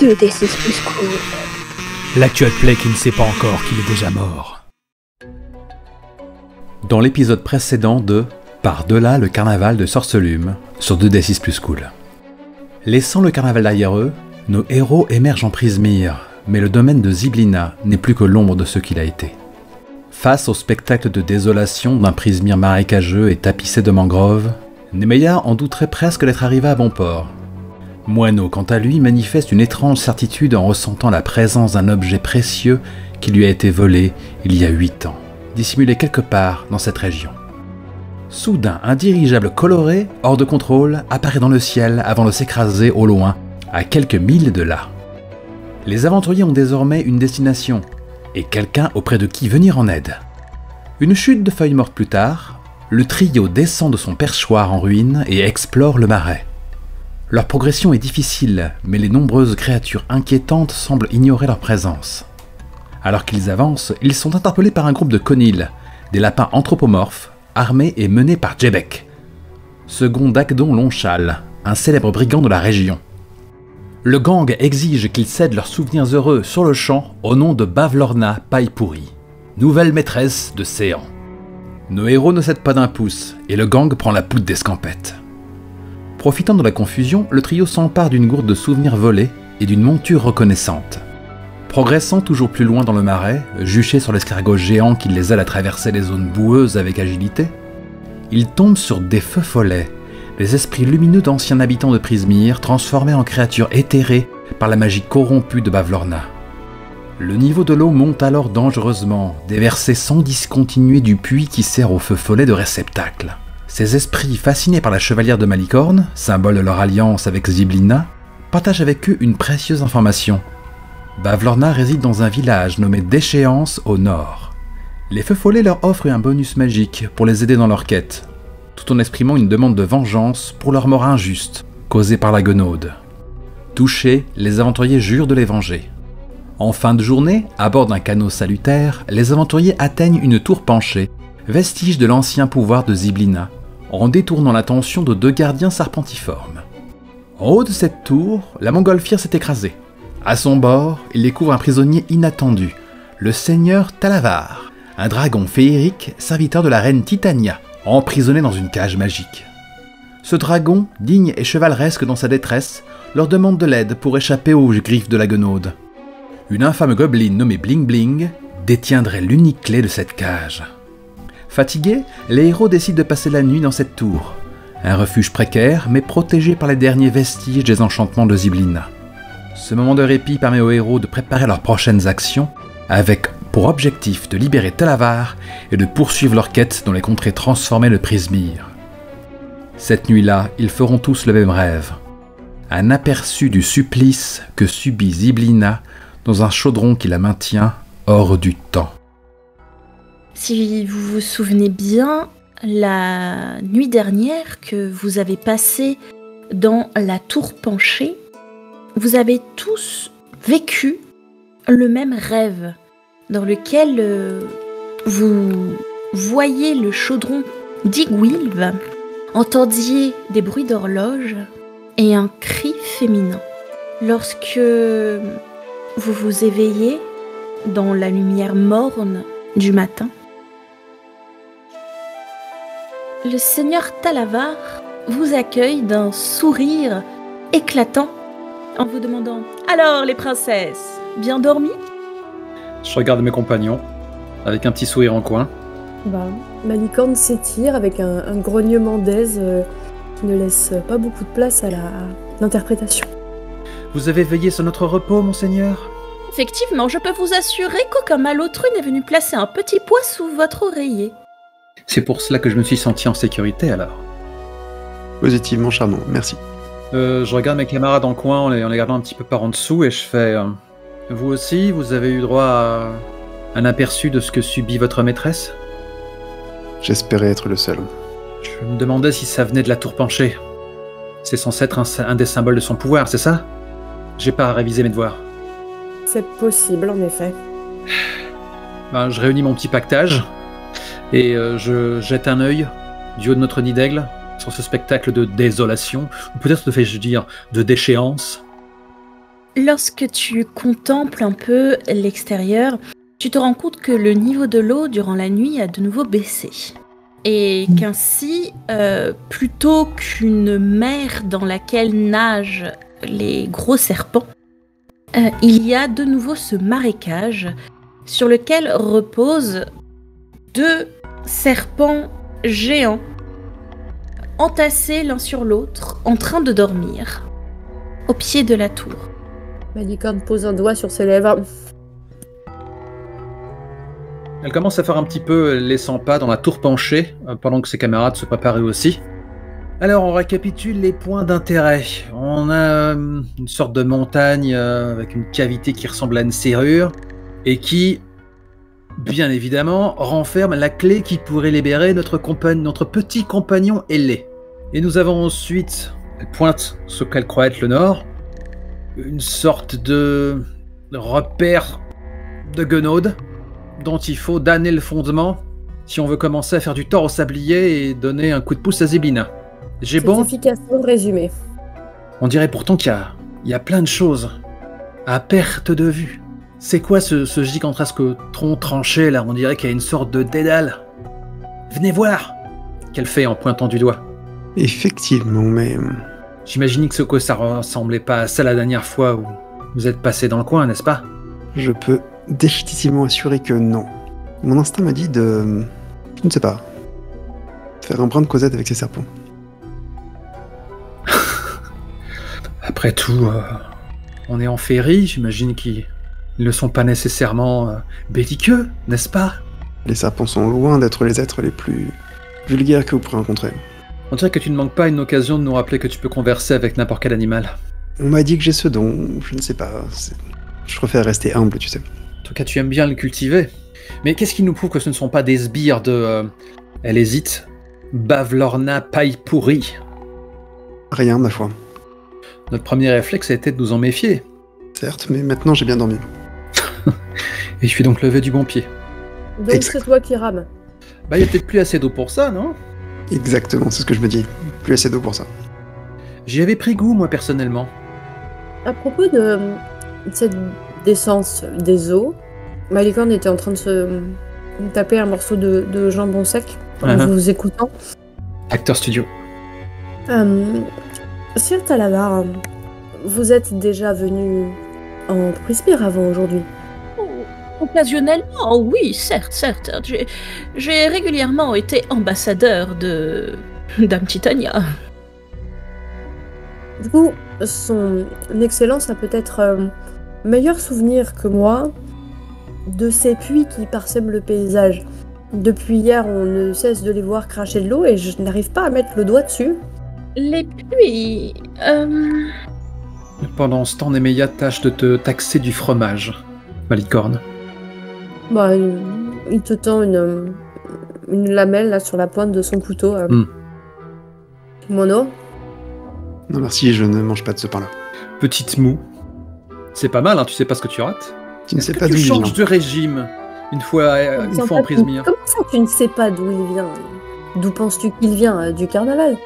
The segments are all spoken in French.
2d6 plus cool. L'actuel Play qui ne sait pas encore qu'il est déjà mort. Dans l'épisode précédent de Par-delà le carnaval de Sorcelume sur 2d6 plus cool. Laissant le carnaval derrière eux, nos héros émergent en Prismir, mais le domaine de Zyblina n'est plus que l'ombre de ce qu'il a été. Face au spectacle de désolation d'un Prismir marécageux et tapissé de mangroves, Nemeia en douterait presque d'être arrivé à bon port. Moineau, quant à lui, manifeste une étrange certitude en ressentant la présence d'un objet précieux qui lui a été volé il y a 8 ans, dissimulé quelque part dans cette région. Soudain, un dirigeable coloré, hors de contrôle, apparaît dans le ciel avant de s'écraser au loin, à quelques milles de là. Les aventuriers ont désormais une destination, et quelqu'un auprès de qui venir en aide. Une chute de feuilles mortes plus tard, le trio descend de son perchoir en ruine et explore le marais. Leur progression est difficile, mais les nombreuses créatures inquiétantes semblent ignorer leur présence. Alors qu'ils avancent, ils sont interpellés par un groupe de Conil, des lapins anthropomorphes, armés et menés par Jebek, second d'Agdon Longchal, un célèbre brigand de la région. Le gang exige qu'ils cèdent leurs souvenirs heureux sur le champ au nom de Bavlorna Paipuri, nouvelle maîtresse de Séan. Nos héros ne cèdent pas d'un pouce, et le gang prend la poudre d'escampette. Profitant de la confusion, le trio s'empare d'une gourde de souvenirs volés et d'une monture reconnaissante. Progressant toujours plus loin dans le marais, juchés sur l'escargot géant qui les aide à traverser les zones boueuses avec agilité, ils tombent sur des feux follets, les esprits lumineux d'anciens habitants de Prismir transformés en créatures éthérées par la magie corrompue de Bavlorna. Le niveau de l'eau monte alors dangereusement, déversé sans discontinuer du puits qui sert aux feux follets de réceptacle. Ces esprits, fascinés par la chevalière de Malicorne, symbole de leur alliance avec Zyblina, partagent avec eux une précieuse information. Bavlorna réside dans un village nommé Déchéance au nord. Les feux follets leur offrent un bonus magique pour les aider dans leur quête, tout en exprimant une demande de vengeance pour leur mort injuste, causée par la guenaude. Touchés, les aventuriers jurent de les venger. En fin de journée, à bord d'un canot salutaire, les aventuriers atteignent une tour penchée, vestige de l'ancien pouvoir de Zyblina, en détournant l'attention de 2 gardiens serpentiformes. En haut de cette tour, la montgolfière s'est écrasée. À son bord, il découvre un prisonnier inattendu, le seigneur Talavar, un dragon féerique serviteur de la reine Titania, emprisonné dans une cage magique. Ce dragon, digne et chevaleresque dans sa détresse, leur demande de l'aide pour échapper aux griffes de la guenaude. Une infâme gobeline nommée Bling Bling détiendrait l'unique clé de cette cage. Fatigués, les héros décident de passer la nuit dans cette tour, un refuge précaire mais protégé par les derniers vestiges des enchantements de Zyblina. Ce moment de répit permet aux héros de préparer leurs prochaines actions, avec pour objectif de libérer Talavar et de poursuivre leur quête dans les contrées transformées de Prismir. Cette nuit-là, ils feront tous le même rêve. Un aperçu du supplice que subit Zyblina dans un chaudron qui la maintient hors du temps. Si vous vous souvenez bien, la nuit dernière que vous avez passée dans la tour penchée, vous avez tous vécu le même rêve dans lequel vous voyez le chaudron d'Igwilv, entendiez des bruits d'horloge et un cri féminin. Lorsque vous vous éveillez dans la lumière morne du matin, le seigneur Talavar vous accueille d'un sourire éclatant en vous demandant « Alors les princesses, bien dormies ?» Je regarde mes compagnons, avec un petit sourire en coin. Malicorne s'étire avec un grognement d'aise qui ne laisse pas beaucoup de place à l'interprétation. Vous avez veillé sur notre repos, monseigneur ? Effectivement, je peux vous assurer qu'aucun malotru n'est venu placer un petit pois sous votre oreiller. C'est pour cela que je me suis senti en sécurité alors. Positivement charmant, merci. Je regarde mes camarades en coin en les regardant un petit peu par en dessous et je fais... vous aussi, vous avez eu droit à un aperçu de ce que subit votre maîtresse ? J'espérais être le seul. Je me demandais si ça venait de la tour penchée. C'est censé être un des symboles de son pouvoir, c'est ça ? J'ai pas à réviser mes devoirs. C'est possible, en effet. Je réunis mon petit pactage et je jette un œil du haut de notre nid d'aigle sur ce spectacle de désolation, ou peut-être devais-je dire de déchéance. Lorsque tu contemples un peu l'extérieur, tu te rends compte que le niveau de l'eau durant la nuit a de nouveau baissé. Et qu'ainsi, plutôt qu'une mer dans laquelle nagent les gros serpents, il y a de nouveau ce marécage sur lequel reposent 2 serpents géants, entassés l'un sur l'autre, en train de dormir, au pied de la tour. Malicorne pose un doigt sur ses lèvres. Elle commence à faire un petit peu les 100 pas dans la tour penchée, pendant que ses camarades se préparaient aussi. Alors, on récapitule les points d'intérêt. On a une sorte de montagne avec une cavité qui ressemble à une serrure, et qui, bien évidemment, renferme la clé qui pourrait libérer notre petit compagnon ailé. Et nous avons ensuite, elle pointe ce qu'elle croit être le nord, une sorte de repère de guenaude, dont il faut damner le fondement si on veut commencer à faire du tort au sablier et donner un coup de pouce à Zyblina. J'ai C'est bon. efficacement résumé. On dirait pourtant qu'il y a plein de choses à perte de vue. C'est quoi ce gigantesque tronc tranché là? On dirait qu'il y a une sorte de dédale. Venez voir, qu'elle fait en pointant du doigt. Effectivement, mais... J'imagine que ça ressemblait pas à ça la dernière fois où vous êtes passé dans le coin, n'est-ce pas? Je peux définitivement assurer que non. Mon instinct m'a dit de... Je ne sais pas. Faire un brin de causette avec ces serpents. Après tout, on est en féerie, j'imagine qu'ils ne sont pas nécessairement belliqueux, n'est-ce pas? Les serpents sont loin d'être les êtres les plus vulgaires que vous pourrez rencontrer. On dirait que tu ne manques pas une occasion de nous rappeler que tu peux converser avec n'importe quel animal. On m'a dit que j'ai ce don, je ne sais pas. Je préfère rester humble, tu sais. En tout cas, tu aimes bien le cultiver. Mais qu'est-ce qui nous prouve que ce ne sont pas des sbires de... Elle hésite. Bavlorna paille pourrie. Rien, ma foi. Notre premier réflexe a été de nous en méfier. Certes, mais maintenant j'ai bien dormi. Et je suis donc levé du bon pied. Donc Exact. c'est toi qui rames. Bah, il y a peut-être plus assez d'eau pour ça, non? Exactement, c'est ce que je me dis. Plus assez d'eau pour ça. J'y avais pris goût, moi, personnellement. À propos de cette descente des eaux, Malicorne était en train de se taper un morceau de jambon sec en vous écoutant. Acteur studio. Sir Talavar, vous êtes déjà venu en Prismir avant aujourd'hui? Occasionnellement, oui, certes. J'ai régulièrement été ambassadeur de Dame Titania. Du coup, son excellence a peut-être meilleur souvenir que moi de ces puits qui parsèment le paysage. Depuis hier, on ne cesse de les voir cracher de l'eau et je n'arrive pas à mettre le doigt dessus. Les puits... Pendant ce temps, Nemeia tâche de te taxer du fromage, Malicorne. Bah, il te tend une lamelle là sur la pointe de son couteau. Mono. Non merci, je ne mange pas de ce pain-là. Petite moue. C'est pas mal, hein, tu sais pas ce que tu rates. Tu ne Est-ce sais que pas tu d'où il vient. changes de régime une fois en Prismir? Comment ça, tu ne sais pas d'où il vient? D'où penses-tu qu'il vient? Du carnaval?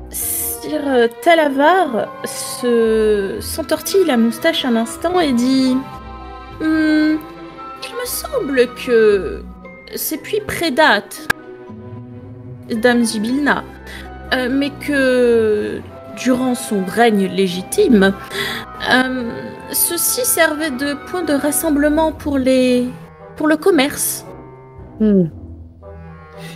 Sir Talavar s'entortille la moustache un instant et dit il me semble que ces puits prédatent Dame Zyblina, mais que durant son règne légitime, ceux-ci servaient de point de rassemblement pour le commerce.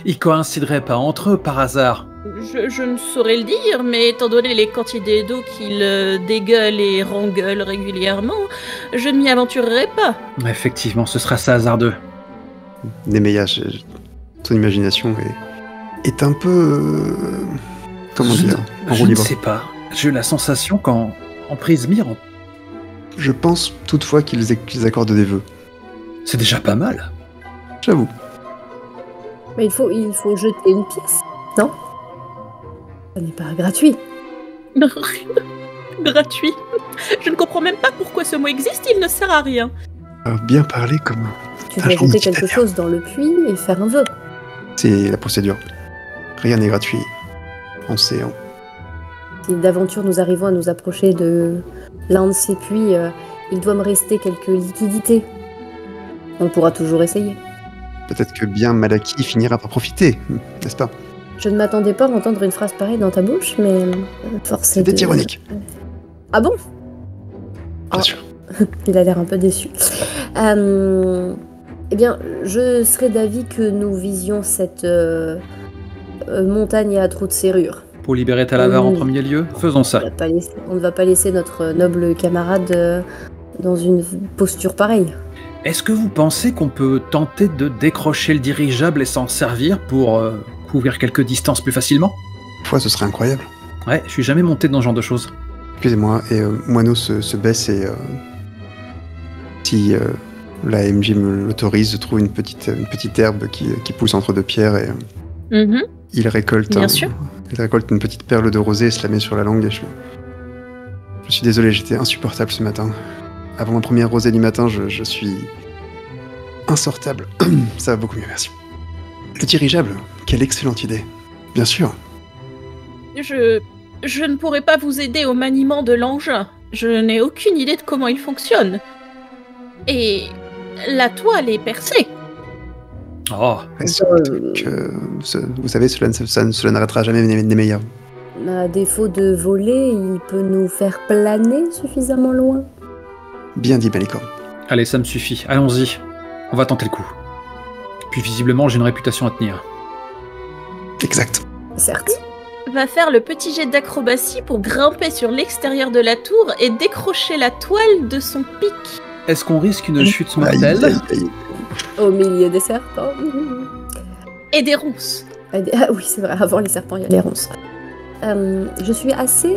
Ils coïncideraient pas entre eux par hasard? Je ne saurais le dire, mais étant donné les quantités d'eau qu'il dégueule et rengueule régulièrement, je ne m'y aventurerai pas. Effectivement, ce sera ça hasardeux. Nemeia, ton imagination est un peu... comment dire? En Je roue ne libre. sais pas. J'ai eu la sensation qu'en Prismir, Je pense toutefois qu'ils accordent des vœux. c'est déjà pas mal. J'avoue. Mais il faut jeter une pièce, non? Ça n'est pas gratuit. Gratuit. Je ne comprends même pas pourquoi ce mot existe, il ne sert à rien. Bien parler comme... Tu dois jeter quelque chose dans le puits et faire un vœu. C'est la procédure. Rien n'est gratuit. En séant. si d'aventure nous arrivons à nous approcher de l'un de ces puits, il doit me rester quelques liquidités. On pourra toujours essayer. Peut-être que bien mal acquis finira par profiter, n'est-ce pas? Je ne m'attendais pas à entendre une phrase pareille dans ta bouche, mais force est de... C'était ironique. Ah bon? Bien sûr. Il a l'air un peu déçu. Eh bien, je serais d'avis que nous visions cette montagne à trous de serrure. Pour libérer Talavar en premier lieu, faisons ça. On ne va pas laisser notre noble camarade dans une posture pareille. Est-ce que vous pensez qu'on peut tenter de décrocher le dirigeable et s'en servir pour couvrir quelques distances plus facilement? Ce serait incroyable. Ouais, je suis jamais monté dans ce genre de choses. Excusez-moi, et Moineau se baisse et si la MJ me l'autorise, je trouve une petite herbe qui pousse entre deux pierres et il récolte il récolte une petite perle de rosée et se la met sur la langue et je suis désolé, j'étais insupportable ce matin. Avant ma première rosée du matin, je suis insortable. Ça va beaucoup mieux, merci. Le dirigeable, quelle excellente idée. Bien sûr. Je ne pourrai pas vous aider au maniement de l'engin. Je n'ai aucune idée de comment il fonctionne. Et la toile est percée. Oh. Vous savez, cela n'arrêtera jamais des meilleurs. À défaut de voler, il peut nous faire planer suffisamment loin. Bien dit, Malicorne. Allez, ça me suffit. Allons-y. On va tenter le coup. Puis visiblement, j'ai une réputation à tenir. Exact. Certes. Va faire le petit jet d'acrobatie pour grimper sur l'extérieur de la tour et décrocher la toile de son pic. Est-ce qu'on risque une chute mortelle? Aïe. Au milieu des serpents. Et des ronces. Ah oui, c'est vrai, avant les serpents, il y a les ronces. Je suis assez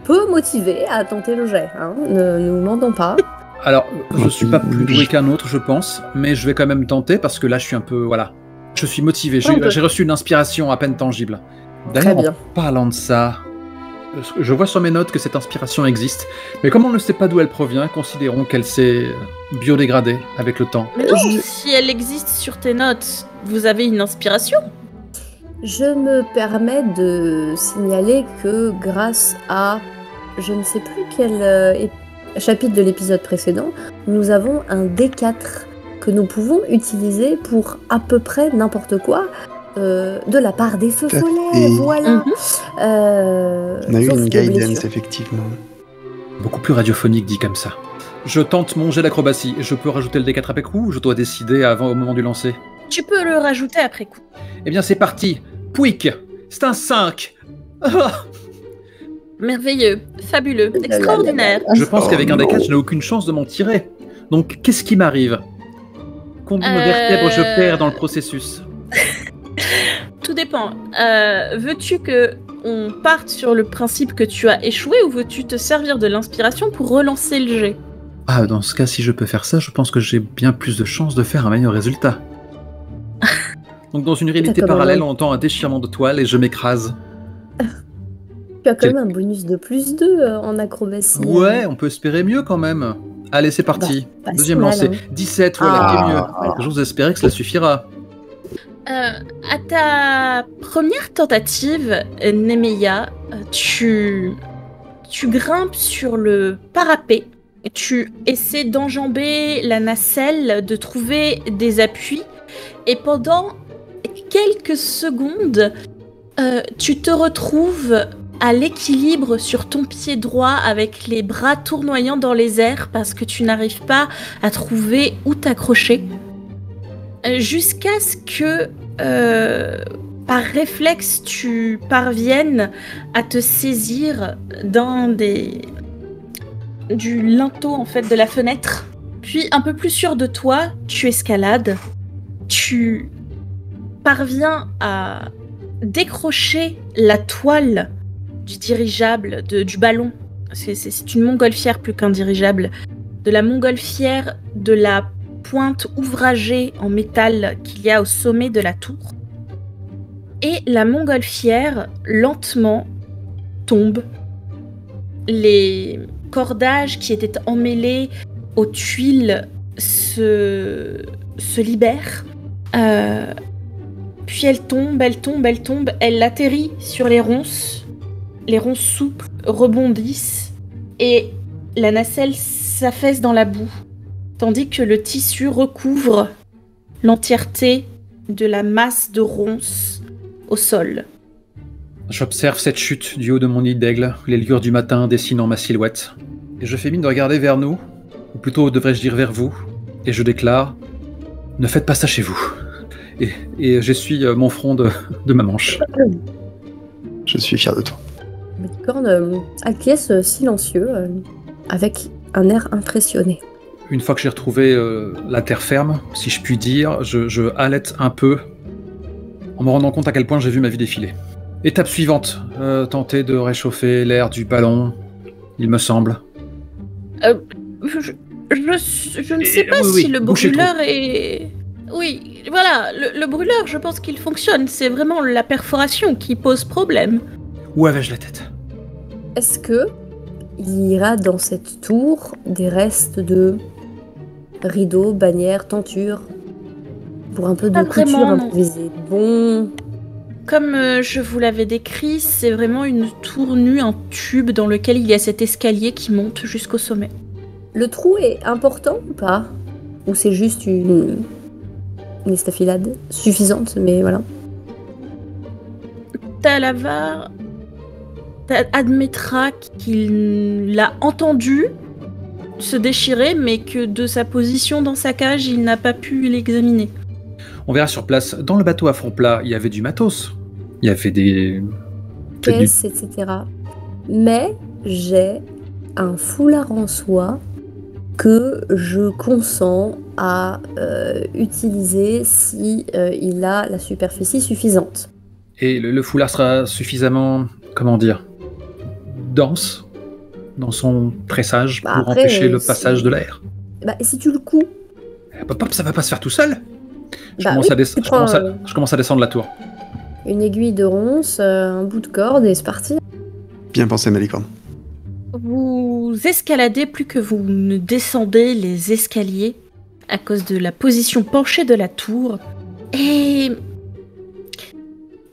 peu motivée à tenter le jet, hein. Ne nous mentons pas. Alors, je suis pas plus doué qu'un autre, je pense, mais je vais quand même tenter parce que là, je suis un peu... Voilà. Je suis motivé, j'ai reçu une inspiration à peine tangible. D'ailleurs, en parlant de ça, je vois sur mes notes que cette inspiration existe, mais comme on ne sait pas d'où elle provient, considérons qu'elle s'est biodégradée avec le temps. Mais non, si elle existe sur tes notes, vous avez une inspiration. Je me permets de signaler que grâce à, je ne sais plus quel chapitre de l'épisode précédent, nous avons un D4 que nous pouvons utiliser pour à peu près n'importe quoi. De la part des feux follets, voilà. On a eu une guidance, effectivement. Beaucoup plus radiophonique dit comme ça. Je tente mon jet d'acrobatie. Je peux rajouter le D4 après coup ou je dois décider au moment du lancer? Tu peux le rajouter après coup. Eh bien, c'est parti. Pouic. C'est un 5. Merveilleux, fabuleux, extraordinaire. Je pense qu'avec un D4, je n'ai aucune chance de m'en tirer. Donc, qu'est-ce qui m'arrive? Combien de vertèbres je perds dans le processus? Tout dépend. Veux-tu que on parte sur le principe que tu as échoué ou veux-tu te servir de l'inspiration pour relancer le jet? Ah, dans ce cas, si je peux faire ça, je pense que j'ai bien plus de chances de faire un meilleur résultat. Donc dans une réalité parallèle, on entend un déchirement de toile et je m'écrase. Tu as quand même un bonus de plus 2 en acrobatie. Ouais, on peut espérer mieux quand même. Allez, c'est parti. Deuxième lancé. 17, voilà, qui est mieux. J'ose espérer que cela suffira. À ta première tentative, Nemeia, tu grimpes sur le parapet, tu essaies d'enjamber la nacelle, de trouver des appuis, et pendant quelques secondes, tu te retrouves à l'équilibre sur ton pied droit avec les bras tournoyant dans les airs parce que tu n'arrives pas à trouver où t'accrocher. Jusqu'à ce que, par réflexe, tu parviennes à te saisir du linteau en fait de la fenêtre. Puis, un peu plus sûr de toi, tu escalades. Tu parviens à décrocher la toile du dirigeable, du ballon. C'est une montgolfière plus qu'un dirigeable. De la montgolfière de la pointe ouvragée en métal qu'il y a au sommet de la tour. Et la montgolfière, lentement, tombe. Les cordages qui étaient emmêlés aux tuiles se libèrent. Puis elle tombe, elle atterrit sur les ronces. Les ronces souples rebondissent et la nacelle s'affaisse dans la boue, tandis que le tissu recouvre l'entièreté de la masse de ronces au sol. J'observe cette chute du haut de mon nid d'aigle, les lueurs du matin dessinant ma silhouette. Et je fais mine de regarder vers nous, ou plutôt devrais-je dire vers vous, et je déclare « Ne faites pas ça chez vous ». Et j'essuie mon front de ma manche. Je suis fier de toi. Malicorne acquiesce silencieux, avec un air impressionné. Une fois que j'ai retrouvé la terre ferme, si je puis dire, je halète un peu, en me rendant compte à quel point j'ai vu ma vie défiler. Étape suivante, tenter de réchauffer l'air du ballon, il me semble. Je ne sais pas si le brûleur est... Oui, voilà, le brûleur, je pense qu'il fonctionne. C'est vraiment la perforation qui pose problème. Où avais-je la tête? Est-ce que il y aura dans cette tour des restes de rideaux, bannières, tentures, pour un peu de couture improvisée? Bon... Comme je vous l'avais décrit, c'est vraiment une tour nue, un tube dans lequel il y a cet escalier qui monte jusqu'au sommet. Le trou est important ou pas? Ou c'est juste une estafilade suffisante, mais voilà. Talavar admettra qu'il l'a entendu se déchirer, mais que de sa position dans sa cage, il n'a pas pu l'examiner. On verra sur place. Dans le bateau à fond plat, il y avait du matos. Il y avait des... caisses, etc. Mais j'ai un foulard en soie que je consens à utiliser si il a la superficie suffisante. Et le foulard sera suffisamment, comment dire, dense dans son tressage pour empêcher le passage de l'air. Et si tu le couds? Ça va pas se faire tout seul. Je commence à descendre la tour. Une aiguille de ronce, un bout de corde et c'est parti. Bien pensé, Malicorne. Vous escaladez plus que vous ne descendez les escaliers à cause de la position penchée de la tour. Et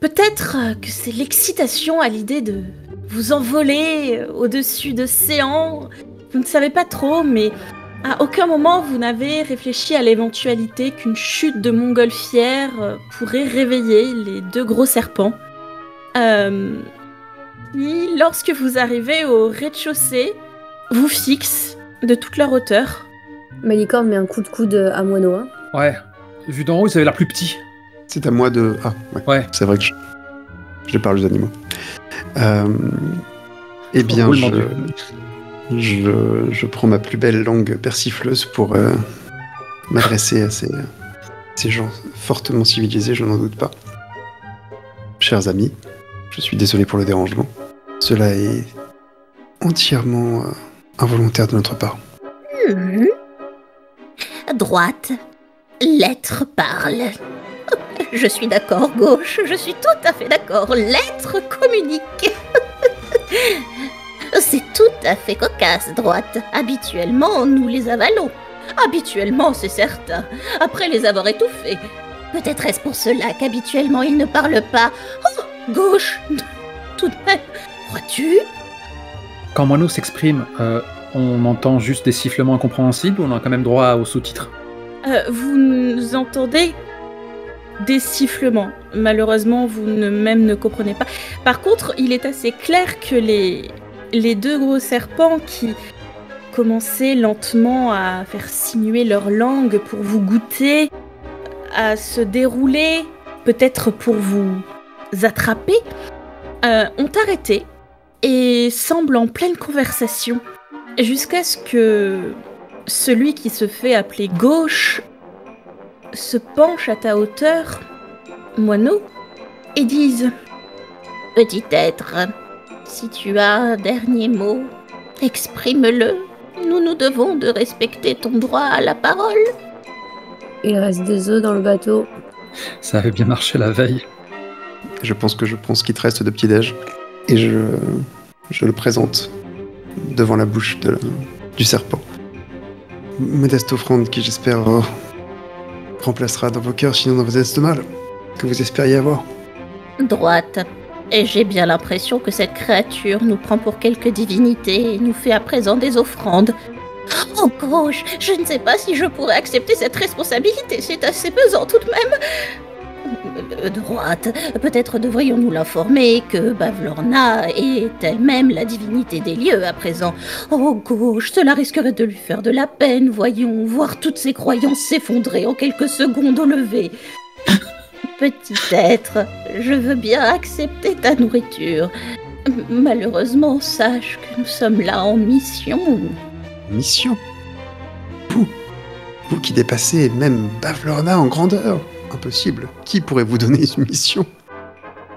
peut-être que c'est l'excitation à l'idée de vous envoler au-dessus d'océans. Vous ne savez pas trop, mais à aucun moment vous n'avez réfléchi à l'éventualité qu'une chute de montgolfière pourrait réveiller les deux gros serpents. Puis, lorsque vous arrivez au rez-de-chaussée, vous fixe de toute leur hauteur. Malicorne met un coup de coude à Moineau. Hein. Ouais, vu d'en haut, ils avaient l'air plus petits. C'est à moi de... Ah, ouais. C'est vrai que je parle aux animaux. Eh bien, je prends ma plus belle langue persifleuse pour m'adresser à ces gens fortement civilisés, je n'en doute pas. Chers amis, je suis désolé pour le dérangement. Cela est entièrement involontaire de notre part. Droite, l'être parle. Je suis d'accord, gauche, je suis tout à fait d'accord. L'être communique. C'est tout à fait cocasse, droite. Habituellement, nous les avalons. Habituellement, c'est certain. Après les avoir étouffés. Peut-être est-ce pour cela qu'habituellement ils ne parlent pas. Oh, gauche, tout de même. Crois-tu? Quand Moineau s'exprime, on entend juste des sifflements incompréhensibles ou on a quand même droit aux sous-titres? Vous entendez des sifflements. Malheureusement, vous ne comprenez pas. Par contre, il est assez clair que les deux gros serpents qui commençaient lentement à faire sinuer leur langue pour vous goûter, à se dérouler, peut-être pour vous attraper, ont arrêté et semblent en pleine conversation, jusqu'à ce que celui qui se fait appeler Gauche se penche à ta hauteur, Moineau, et dise « Petit être, si tu as un dernier mot, exprime-le. Nous devons de respecter ton droit à la parole. » Il reste des œufs dans le bateau. Ça avait bien marché la veille. Je pense que je prends ce qui te reste de petit-déj et je le présente devant la bouche du serpent. Modeste offrande qui, j'espère, remplacera dans vos cœurs, sinon dans vos estomacs, que vous espériez avoir. Droite, Et j'ai bien l'impression que cette créature nous prend pour quelques divinités et nous fait à présent des offrandes. Oh gauche, je ne sais pas si je pourrais accepter cette responsabilité, c'est assez pesant tout de même. Droite, peut-être devrions-nous l'informer que Bavlorna est elle-même la divinité des lieux à présent. Oh gauche, cela risquerait de lui faire de la peine, voyons, voir toutes ses croyances s'effondrer en quelques secondes au lever. Petit être, je veux bien accepter ta nourriture. Malheureusement, sache que nous sommes là en mission. Mission? Vous qui dépassez même Bavlorna en grandeur. Impossible. Qui pourrait vous donner une mission?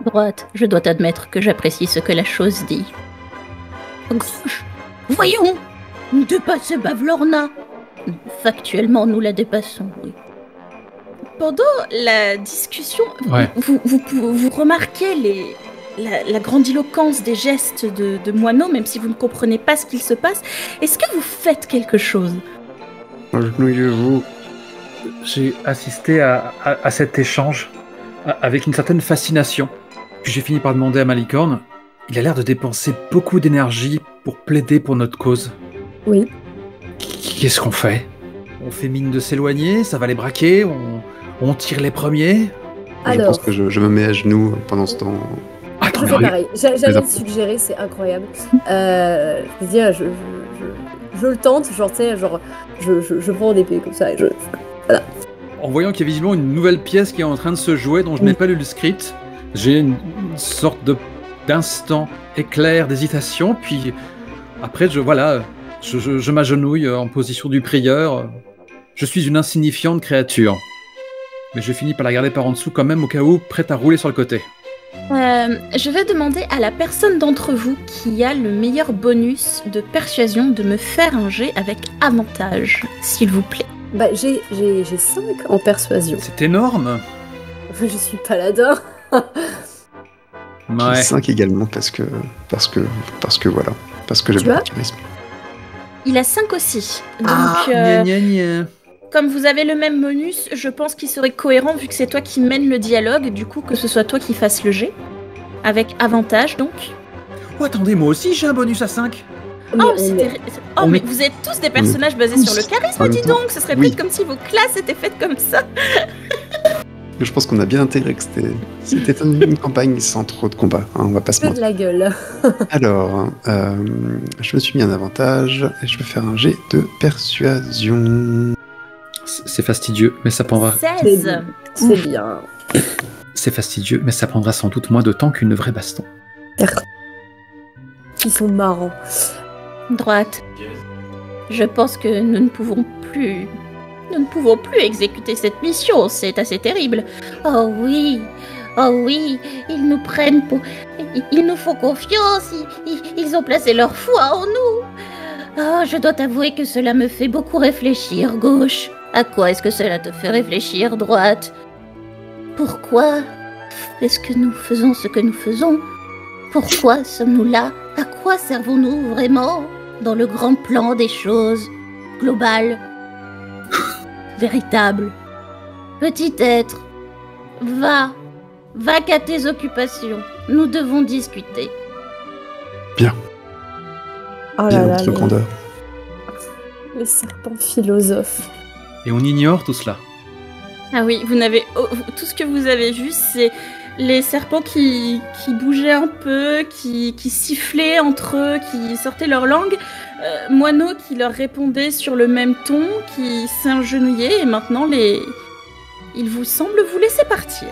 Droite, je dois t'admettre que j'apprécie ce que la chose dit. Gauche, voyons, nous dépassons Bavlorna. Factuellement, nous la dépassons, oui. Pendant la discussion, Ouais. vous remarquez la grandiloquence des gestes de Moineau, même si vous ne comprenez pas ce qu'il se passe. Est-ce que vous faites quelque chose? Agenouillez-vous. J'ai assisté à cet échange avec une certaine fascination. Puis j'ai fini par demander à Malicorne, il a l'air de dépenser beaucoup d'énergie pour plaider pour notre cause. Oui. Qu'est-ce qu'on fait? On fait mine de s'éloigner, ça va les braquer, on tire les premiers? Je pense que je me mets à genoux pendant ce temps. Attends, Je fais pareil. J'allais te suggérer, c'est incroyable. Je veux dire, je le tente, genre, tu sais, genre, je prends une épée comme ça et voilà. En voyant qu'il y a visiblement une nouvelle pièce qui est en train de se jouer, dont je n'ai pas lu le script, j'ai une sorte d'instant éclair d'hésitation, puis après, je m'agenouille en position du prieur. Je suis une insignifiante créature. Mais je finis par la garder par en dessous quand même, au cas où, prête à rouler sur le côté. Je vais demander à la personne d'entre vous qui a le meilleur bonus de persuasion de me faire un jet avec avantage, s'il vous plaît. Bah, j'ai 5 en persuasion. C'est énorme. Je suis paladin. J'ai 5 également parce que voilà. Parce que j'aime pas le charisme. Il a 5 aussi. Donc, Gna gna gna. comme vous avez le même bonus, je pense qu'il serait cohérent, vu que c'est toi qui mène le dialogue, du coup, que ce soit toi qui fasses le jet. Avec avantage, donc. Oh, attendez, moi aussi j'ai un bonus à 5. Mais vous êtes tous des personnages basés sur le charisme, dis donc. Ce serait peut-être comme si vos classes étaient faites comme ça. Je pense qu'on a bien intégré que c'était une campagne sans trop de combats, hein, on va pas se Fais de mentir. la gueule. Alors, je me suis mis un avantage et je vais faire un jet de persuasion. C'est fastidieux, mais ça prendra. 16. C'est bien. C'est fastidieux, mais ça prendra sans doute moins de temps qu'une vraie baston. Ils sont marrants. Droite. Je pense que nous ne pouvons plus exécuter cette mission, c'est assez terrible. Oh oui, ils nous prennent pour... Ils nous font confiance, ils ont placé leur foi en nous. Oh, je dois t'avouer que cela me fait beaucoup réfléchir, Gauche. À quoi est-ce que cela te fait réfléchir, Droite? Pourquoi est-ce que nous faisons ce que nous faisons? Pourquoi sommes-nous là? À quoi servons-nous vraiment dans le grand plan des choses globales, véritables? Petit être, va qu'à tes occupations. Nous devons discuter. Oh Bien, là là, votre grandeur. les serpents philosophes. Et on ignore tout cela. Ah oui, tout ce que vous avez vu, c'est les serpents qui bougeaient un peu, qui sifflaient entre eux, qui sortaient leur langue. Moineau qui leur répondait sur le même ton, qui s'agenouillait, et maintenant il vous semble vous laisser partir.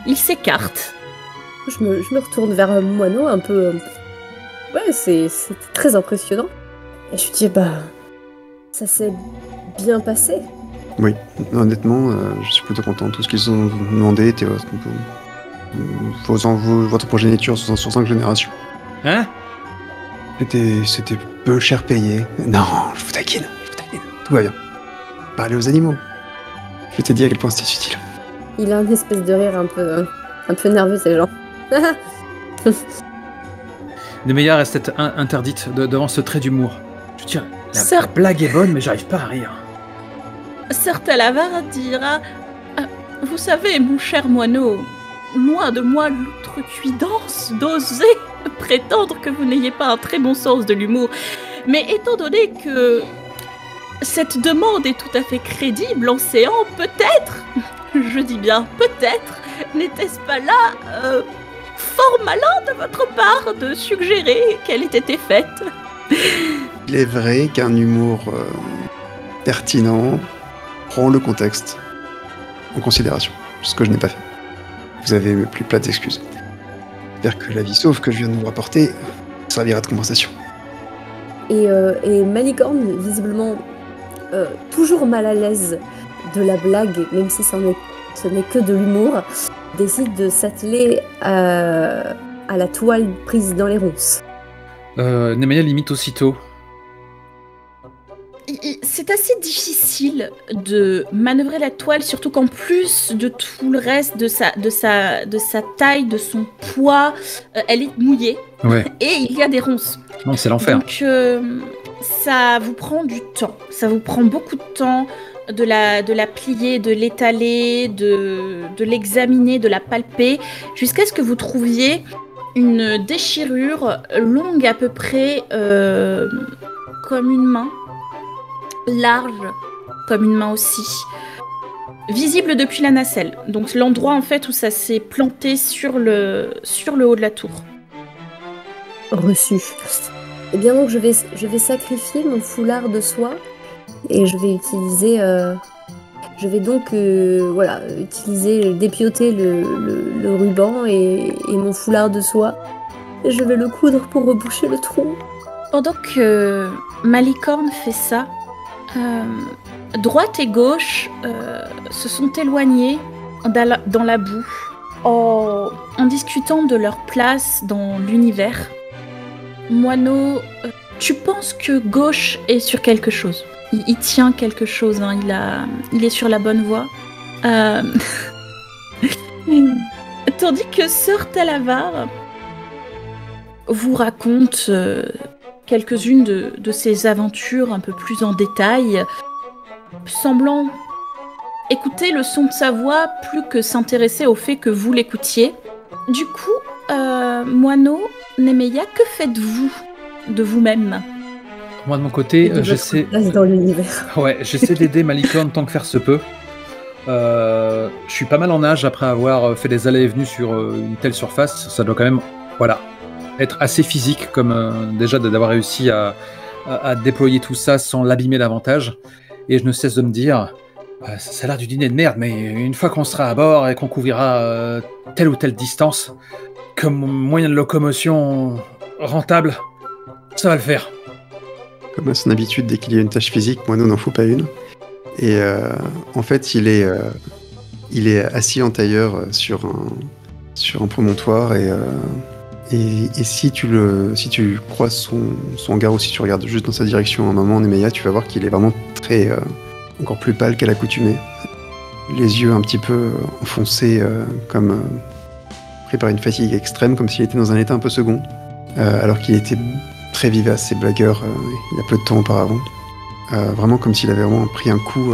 Il s'écarte. Je me retourne vers Moineau un peu. Ouais, c'est très impressionnant. Et je lui dis, ça s'est bien passé. Oui, honnêtement, je suis plutôt content. Tout ce qu'ils ont demandé était votre progéniture sur 5 générations. Hein? C'était peu cher payé. Non, je vous taquine. Tout va bien. Parlez aux animaux. Je t'ai dit à quel point c'était utile. Il a une espèce de rire un peu nerveux, ces gens. Nemeya restait interdite devant ce trait d'humour. Je veux dire, la blague est bonne, mais j'arrive pas à rire. Sir Talavar dira « Vous savez, mon cher Moineau, loin de moi l'outrecuidance d'oser prétendre que vous n'ayez pas un très bon sens de l'humour. Mais étant donné que cette demande est tout à fait crédible en séance, peut-être, je dis bien peut-être, n'était-ce pas là fort malin de votre part de suggérer qu'elle ait été faite? Il est vrai qu'un humour pertinent prend le contexte en considération, ce que je n'ai pas fait. Vous avez mes plus plates excuses. J'espère que la vie sauve que je viens de vous rapporter servira de compensation. Et Malicorne, visiblement toujours mal à l'aise de la blague, même si ce n'est que de l'humour, décide de s'atteler à la toile prise dans les ronces. Nemaya limite aussitôt. C'est assez difficile de manœuvrer la toile, surtout qu'en plus de tout le reste de sa taille, de son poids, elle est mouillée. Ouais. Et il y a des ronces. Non, c'est l'enfer. Donc ça vous prend du temps. Ça vous prend beaucoup de temps de la plier, de l'étaler, de l'examiner, de la palper, jusqu'à ce que vous trouviez une déchirure longue à peu près comme une main, large comme une main aussi, visible depuis la nacelle. Donc l'endroit en fait où ça s'est planté sur le haut de la tour. Reçu. Eh bien donc je vais sacrifier mon foulard de soie et je vais utiliser dépioter le ruban et mon foulard de soie. Et je vais le coudre pour reboucher le trou. Pendant que Malicorne fait ça, droite et gauche se sont éloignés dans la boue en discutant de leur place dans l'univers. Moineau, tu penses que gauche est sur quelque chose. Il tient quelque chose, hein, il est sur la bonne voie. Tandis que Sœur Talavar vous raconte quelques-unes de ses aventures un peu plus en détail, semblant écouter le son de sa voix plus que s'intéresser au fait que vous l'écoutiez. Du coup, Moineau, Nemaya, que faites-vous de vous-même ? Moi de mon côté, j'essaie dans l'univers. Ouais, j'essaie d'aider Malicorne tant que faire se peut. Je suis pas mal en âge après avoir fait des allées et venues sur une telle surface. Ça doit quand même, être assez physique comme déjà d'avoir réussi à déployer tout ça sans l'abîmer davantage. Et je ne cesse de me dire, ça a l'air du dîner de merde, mais une fois qu'on sera à bord et qu'on couvrira telle ou telle distance, comme moyen de locomotion rentable, ça va le faire. Comme à son habitude, dès qu'il y a une tâche physique, Moineau n'en faut pas une. Et en fait, il est assis en tailleur sur un promontoire et si tu croises son regard ou si tu regardes juste dans sa direction un moment, Nemaya, tu vas voir qu'il est vraiment très encore plus pâle qu'à l'accoutumée. Les yeux un petit peu enfoncés comme pris par une fatigue extrême, comme s'il était dans un état un peu second, alors qu'il était très vivace et blagueur il y a peu de temps auparavant. Vraiment comme s'il avait vraiment pris un coup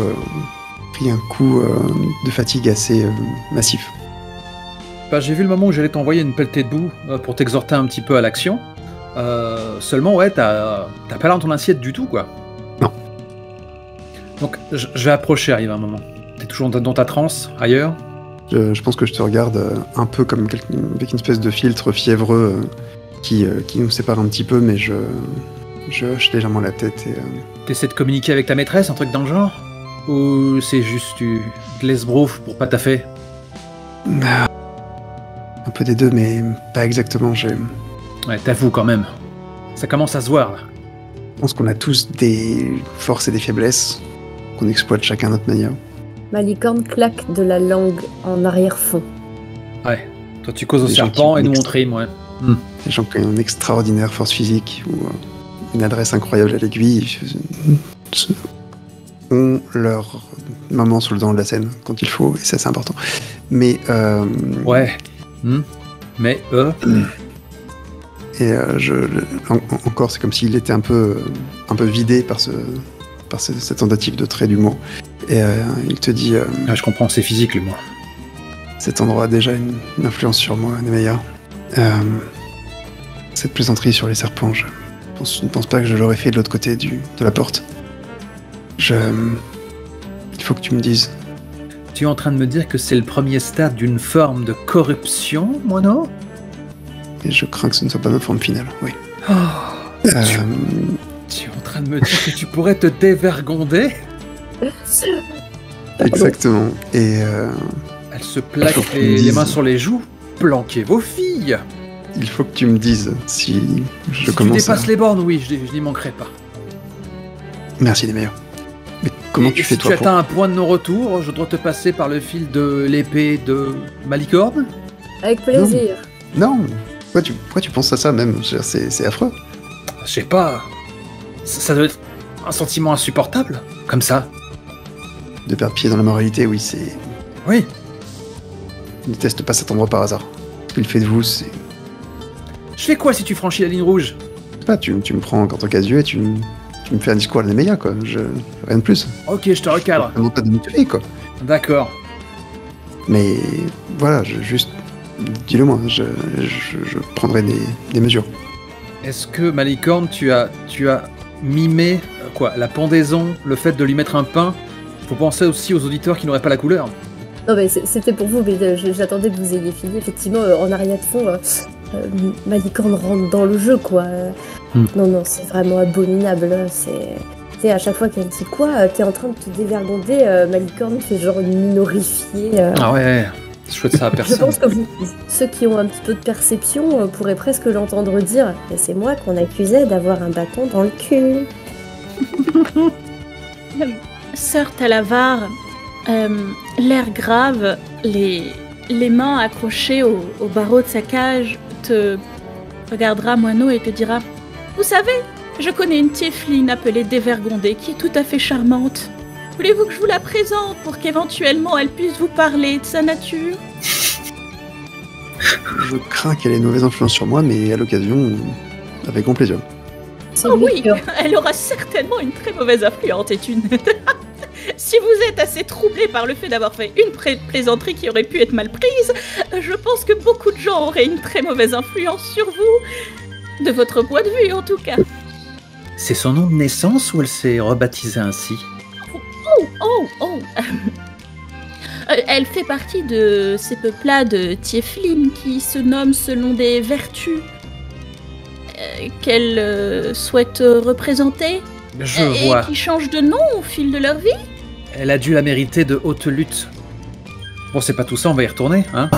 de fatigue assez massif. J'ai vu le moment où j'allais t'envoyer une pelletée de boue pour t'exhorter un petit peu à l'action. Seulement, t'as pas l'air dans ton assiette du tout, quoi. Non. Donc, je vais approcher, arrive un moment. T'es toujours dans ta transe, ailleurs ? Je pense que je te regarde un peu comme avec une espèce de filtre fiévreux qui nous sépare un petit peu, mais je hoche légèrement la tête et... T'essaies de communiquer avec ta maîtresse, un truc dans le genre ? Ou c'est juste tu te laisses brouf pour pas taffer ? Un peu des deux, mais pas exactement. Ouais, t'avoues quand même. Ça commence à se voir, là. Je pense qu'on a tous des forces et des faiblesses qu'on exploite chacun à notre manière. Malicorne claque de la langue en arrière-fond. Ouais, toi tu causes au serpent et nous on trime, ouais. Les gens qui ont une extraordinaire force physique ou une adresse incroyable à l'aiguille ont leur maman sur le devant de la scène quand il faut, et ça c'est important. Mais ouais. Mais et encore c'est comme s'il était un peu vidé par cette tentative de trait d'humour. Et il te dit... je comprends, c'est physique l'humour. Cet endroit a déjà une influence sur moi, Nemeya. Cette plaisanterie sur les serpents, je ne pense pas que je l'aurais fait de l'autre côté de la porte. Il faut que tu me dises. Tu es en train de me dire que c'est le premier stade d'une forme de corruption, Moineau? Et je crains que ce ne soit pas notre forme finale, oui. Oh, tu es en train de me dire que tu pourrais te dévergonder? Exactement. Et elle se plaque les mains sur les joues. Planquez vos filles! Il faut que tu me dises si je commence. Si tu dépasses les bornes, oui, je n'y manquerai pas. Merci, Nemeya. Mais comment tu fais si toi tu atteins un point de non-retour, je dois te passer par le fil de l'épée de Malicorne? Avec plaisir. Non. Pourquoi tu penses à ça même? C'est affreux. Je sais pas. Ça doit être un sentiment insupportable, comme ça. De perdre pied dans la moralité, oui, c'est... Oui. Je ne déteste pas cet endroit par hasard. Ce qu'il fait de vous, c'est... Je fais quoi si tu franchis la ligne rouge? Tu me prends en tant qu'adieu et tu me fais un discours à la Nemeya, quoi. Rien de plus. Ok, je te recadre. Non, pas de me tuer, quoi. D'accord. Mais voilà, juste... Dis-le moi, je prendrai des mesures. Est-ce que, Malicorne, tu as mimé, la pendaison, le fait de lui mettre un pain? Faut penser aussi aux auditeurs qui n'auraient pas la couleur. Non mais c'était pour vous, mais j'attendais que vous ayez fini. Effectivement, en arrière de fond, Malicorne rentre dans le jeu, quoi. Non, c'est vraiment abominable. C'est à chaque fois qu'elle dit quoi, t'es en train de te dévergonder, Malicorne fait genre minorifier. Ah ouais, je souhaite ça à personne. Je pense que ceux qui ont un petit peu de perception pourraient presque l'entendre dire « C'est moi qu'on accusait d'avoir un bâton dans le cul. » Sœur Talavar, l'air grave, les mains accrochées au barreau de sa cage, te regardera Moineau et te dira « Vous savez, je connais une tiefling appelée Dévergondée qui est tout à fait charmante. Voulez-vous que je vous la présente pour qu'éventuellement elle puisse vous parler de sa nature ?» Je crains qu'elle ait une mauvaise influence sur moi, mais à l'occasion, avec grand plaisir. Oh oui, elle aura certainement une très mauvaise influence, et une... Si vous êtes assez troublé par le fait d'avoir fait une plaisanterie qui aurait pu être mal prise, je pense que beaucoup de gens auraient une très mauvaise influence sur vous. De votre point de vue, en tout cas. C'est son nom de naissance ou elle s'est rebaptisée ainsi? Elle fait partie de ces peuplades tieflines qui se nomment selon des vertus qu'elle souhaite représenter. Je vois. Et qui changent de nom au fil de leur vie. Elle a dû la mériter de haute lutte. Bon, c'est pas tout ça, on va y retourner, hein?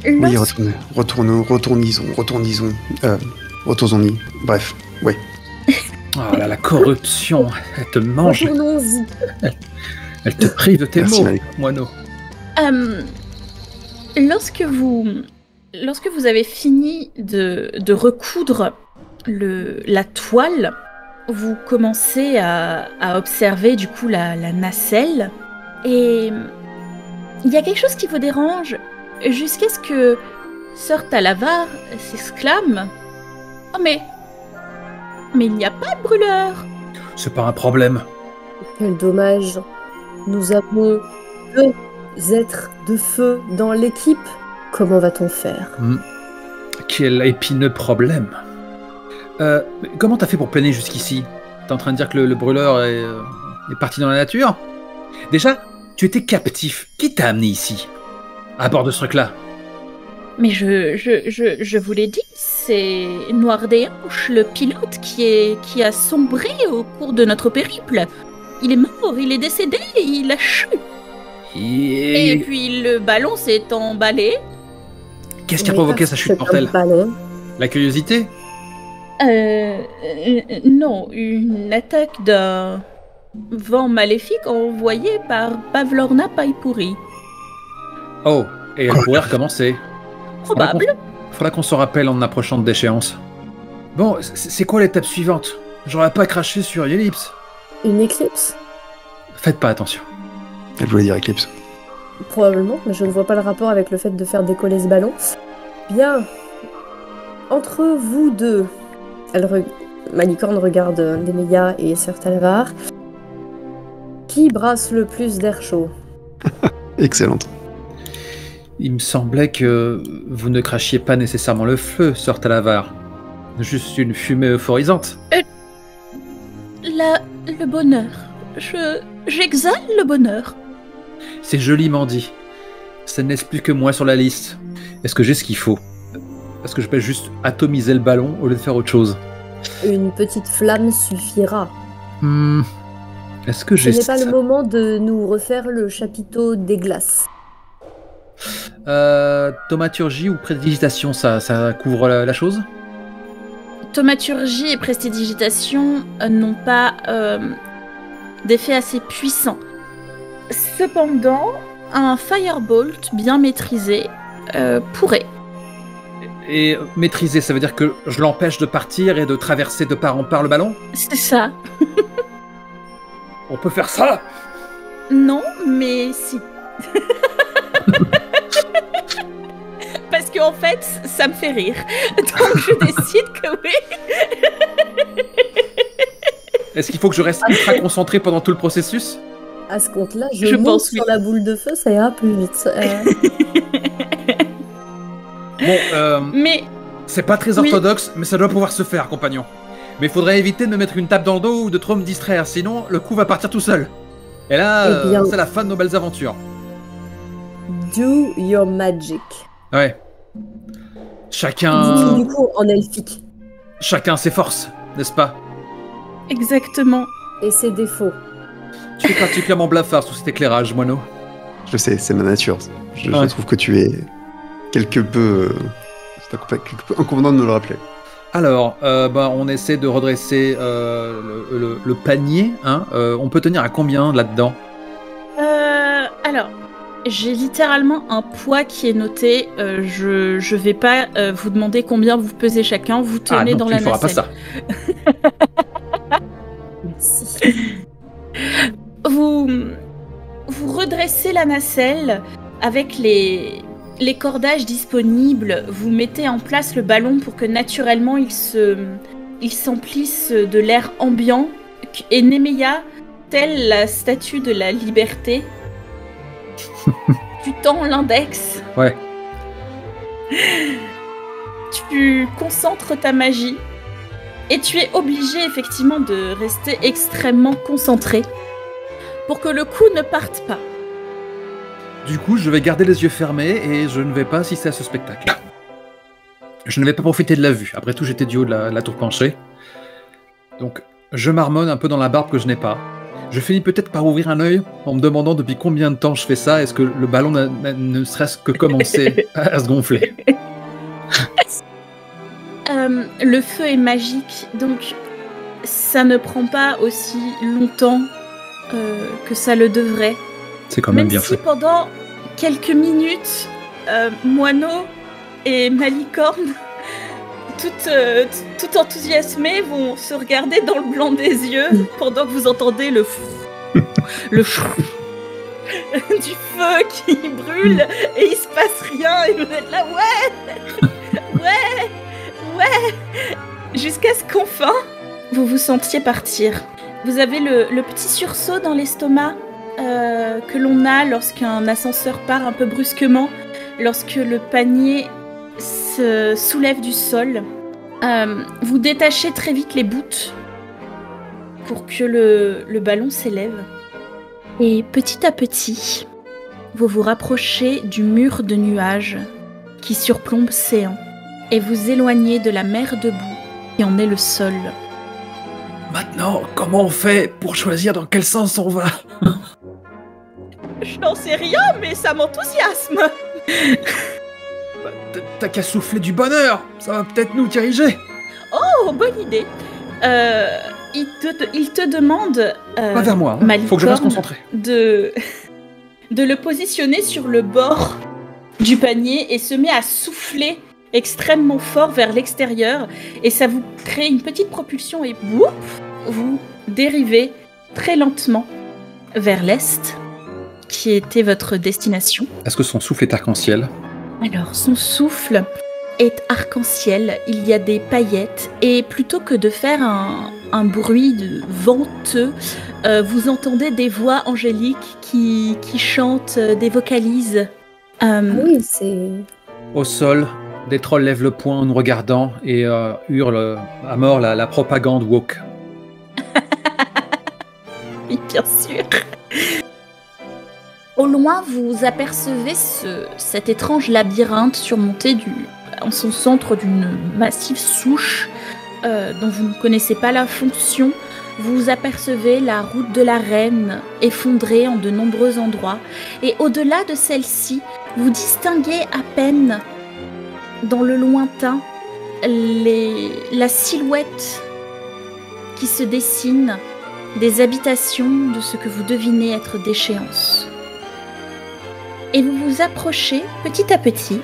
Oui, retournons-y. Bref, oui. Oh là, la corruption, elle te mange. Retournons-y. Elle te prive de tes Merci, mots, Malik. Moineau. Lorsque vous avez fini de recoudre la toile, vous commencez à observer du coup la nacelle, et il y a quelque chose qui vous dérange jusqu'à ce que Sœur Talavar s'exclame « Oh mais il n'y a pas de brûleur !» C'est pas un problème. Quel dommage. Nous avons 2 êtres de feu dans l'équipe. Comment va-t-on faire? Quel épineux problème. Comment t'as fait pour planer jusqu'ici? T'es en train de dire que le brûleur est parti dans la nature? Déjà, tu étais captif. Qui t'a amené ici? À bord de ce truc-là? Mais je vous l'ai dit, c'est Noir-des-Hanches, le pilote qui a sombré au cours de notre périple. Il est mort, il est décédé, il a chu. Et puis le ballon s'est emballé. Qu'est-ce qui a provoqué sa chute mortelle? La curiosité? Non, une attaque d'un vent maléfique envoyé par Pavlorna Paipouri. Oh, et elle pourrait recommencer. Probable. Faudra qu'on se rappelle en approchant de l'échéance. Bon, c'est quoi l'étape suivante? J'aurais pas craché sur Ellipse. Une éclipse? Faites pas attention. Elle voulait dire éclipse. Probablement, mais je ne vois pas le rapport avec le fait de faire décoller ce ballon. Bien. Entre vous deux, Malicorne regarde Nemeya et Sœur Talavar. Qui brasse le plus d'air chaud? Excellente. Il me semblait que vous ne crachiez pas nécessairement le feu, Sœur Talavar. Juste une fumée euphorisante. Le bonheur. J'exhale le bonheur. C'est joliment dit. Ça ne laisse plus que moi sur la liste. Est-ce que j'ai ce qu'il faut? Est-ce que je peux juste atomiser le ballon au lieu de faire autre chose? Une petite flamme suffira. Est-ce que j'ai... Ce n'est pas le moment de nous refaire le chapiteau des glaces. Thaumaturgie ou prédigitation, ça couvre la chose? Thaumaturgie et prestidigitation n'ont pas d'effet assez puissant. Cependant, un firebolt bien maîtrisé pourrait. Et maîtriser, ça veut dire que je l'empêche de partir et de traverser de part en part le ballon? C'est ça. On peut faire ça? Non, mais si. Parce qu'en fait, ça me fait rire. Donc je décide que oui. Est-ce qu'il faut que je reste ultra concentré pendant tout le processus? À ce compte-là, je monte sur la boule de feu, ça ira plus vite. Bon, mais c'est pas très orthodoxe, mais ça doit pouvoir se faire, compagnon. Mais il faudrait éviter de me mettre une tape dans le dos ou de trop me distraire, sinon le coup va partir tout seul. Et là, c'est la fin de nos belles aventures. Do your magic. Ouais. Chacun... Du coup, en elfique. Chacun ses forces, n'est-ce pas? Exactement. Et ses défauts. Tu es particulièrement blafard sous cet éclairage, moineau. Je sais, c'est ma nature. Je trouve que tu es quelque peu... c'est quelque peu inconvenant de me le rappeler. Alors, on essaie de redresser le panier. Hein. On peut tenir à combien là-dedans? Alors, j'ai littéralement un poids qui est noté. Je vais pas vous demander combien vous pesez chacun. Vous tenez dans la nacelle. Ah non, tu ne feras pas ça. Merci. Vous redressez la nacelle avec les cordages disponibles. Vous mettez en place le ballon pour que naturellement il s'emplisse de l'air ambiant. Et Nemeia, telle la statue de la liberté, tu tends l'index. Ouais. Tu concentres ta magie. Et tu es obligé effectivement de rester extrêmement concentré pour que le coup ne parte pas. Du coup, je vais garder les yeux fermés et je ne vais pas assister à ce spectacle. Je ne vais pas profiter de la vue. Après tout, j'étais du haut de la tour penchée. Donc, je marmonne un peu dans la barbe que je n'ai pas. Je finis peut-être par ouvrir un œil en me demandant depuis combien de temps je fais ça. Est-ce que le ballon ne serait-ce que commencé à se gonfler? Le feu est magique, donc ça ne prend pas aussi longtemps que ça le devrait. C'est quand même bien si fait. Pendant quelques minutes, Moineau et Malicorne, tout enthousiasmés, vont se regarder dans le blanc des yeux pendant que vous entendez le du feu qui brûle et il se passe rien et vous êtes là, ouais, jusqu'à ce qu'enfin vous vous sentiez partir. Vous avez le petit sursaut dans l'estomac que l'on a lorsqu'un ascenseur part un peu brusquement, lorsque le panier se soulève du sol. Vous détachez très vite les bouts pour que le ballon s'élève. Et petit à petit, vous vous rapprochez du mur de nuages qui surplombe Séant et vous éloignez de la mer de boue qui en est le sol. Maintenant, comment on fait pour choisir dans quel sens on va? Je n'en sais rien, mais ça m'enthousiasme. T'as qu'à souffler du bonheur, ça va peut-être nous diriger. Oh, bonne idée. Il te demande, pas vers moi, Malicorne, faut que je reste concentré. De le positionner sur le bord du panier et se met à souffler extrêmement fort vers l'extérieur et ça vous crée une petite propulsion et whoop, vous dérivez très lentement vers l'est qui était votre destination. Est-ce que son souffle est arc-en-ciel? Alors, son souffle est arc-en-ciel, il y a des paillettes et plutôt que de faire un bruit de venteux, vous entendez des voix angéliques qui chantent des vocalises Oui, c'est... Au sol, des trolls lèvent le poing en nous regardant et hurlent à mort la propagande woke. Oui, bien sûr. Au loin, vous apercevez cet étrange labyrinthe surmonté en son centre d'une massive souche dont vous ne connaissez pas la fonction. Vous apercevez la route de la reine effondrée en de nombreux endroits. Et au-delà de celle-ci, vous distinguez à peine, dans le lointain, la silhouette qui se dessine des habitations de ce que vous devinez être d'échéance. Et vous vous approchez petit à petit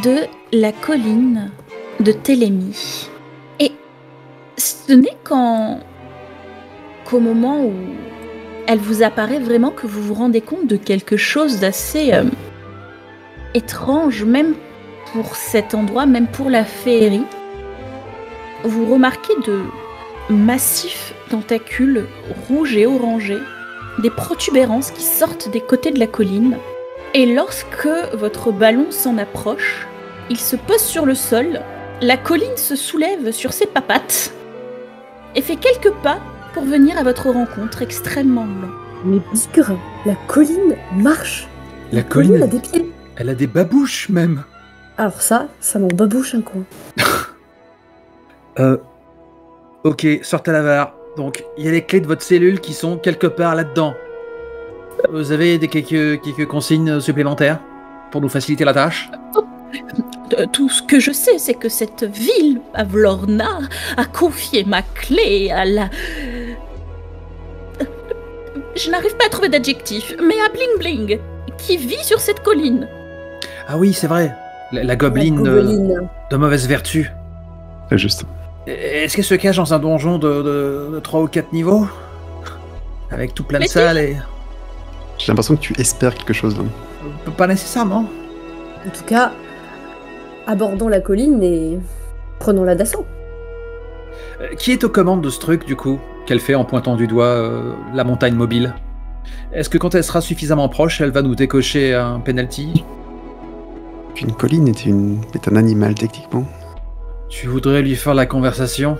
de la colline de Télémie. Et ce n'est qu'au moment où elle vous apparaît vraiment que vous vous rendez compte de quelque chose d'assez étrange, même pour cet endroit, même pour la féerie. Vous remarquez de massifs tentacules rouges et orangés, des protubérances qui sortent des côtés de la colline. Et lorsque votre ballon s'en approche, il se pose sur le sol, la colline se soulève sur ses papates et fait quelques pas pour venir à votre rencontre extrêmement lent. Mais Bigre, la colline marche. La colline a des pieds. Elle a des babouches même. Alors ça m'en babouche un coin. Ok, sortez la barre. Donc, il y a les clés de votre cellule qui sont quelque part là-dedans. Vous avez quelques consignes supplémentaires pour nous faciliter la tâche? Tout ce que je sais, c'est que cette ville, Avlorna, a confié ma clé à la... Je n'arrive pas à trouver d'adjectif, mais à Bling Bling, qui vit sur cette colline. Ah oui, c'est vrai. La gobeline de mauvaise vertu. C'est juste. Est-ce qu'elle se cache dans un donjon de 3 ou 4 niveaux? Avec tout plein de salles et... J'ai l'impression que tu espères quelque chose là. Pas nécessairement. En tout cas, abordons la colline et prenons-la d'assaut. Qui est aux commandes de ce truc, du coup, qu'elle fait en pointant du doigt la montagne mobile? Est-ce que quand elle sera suffisamment proche, elle va nous décocher un penalty? Une colline est un animal, techniquement. Tu voudrais lui faire la conversation?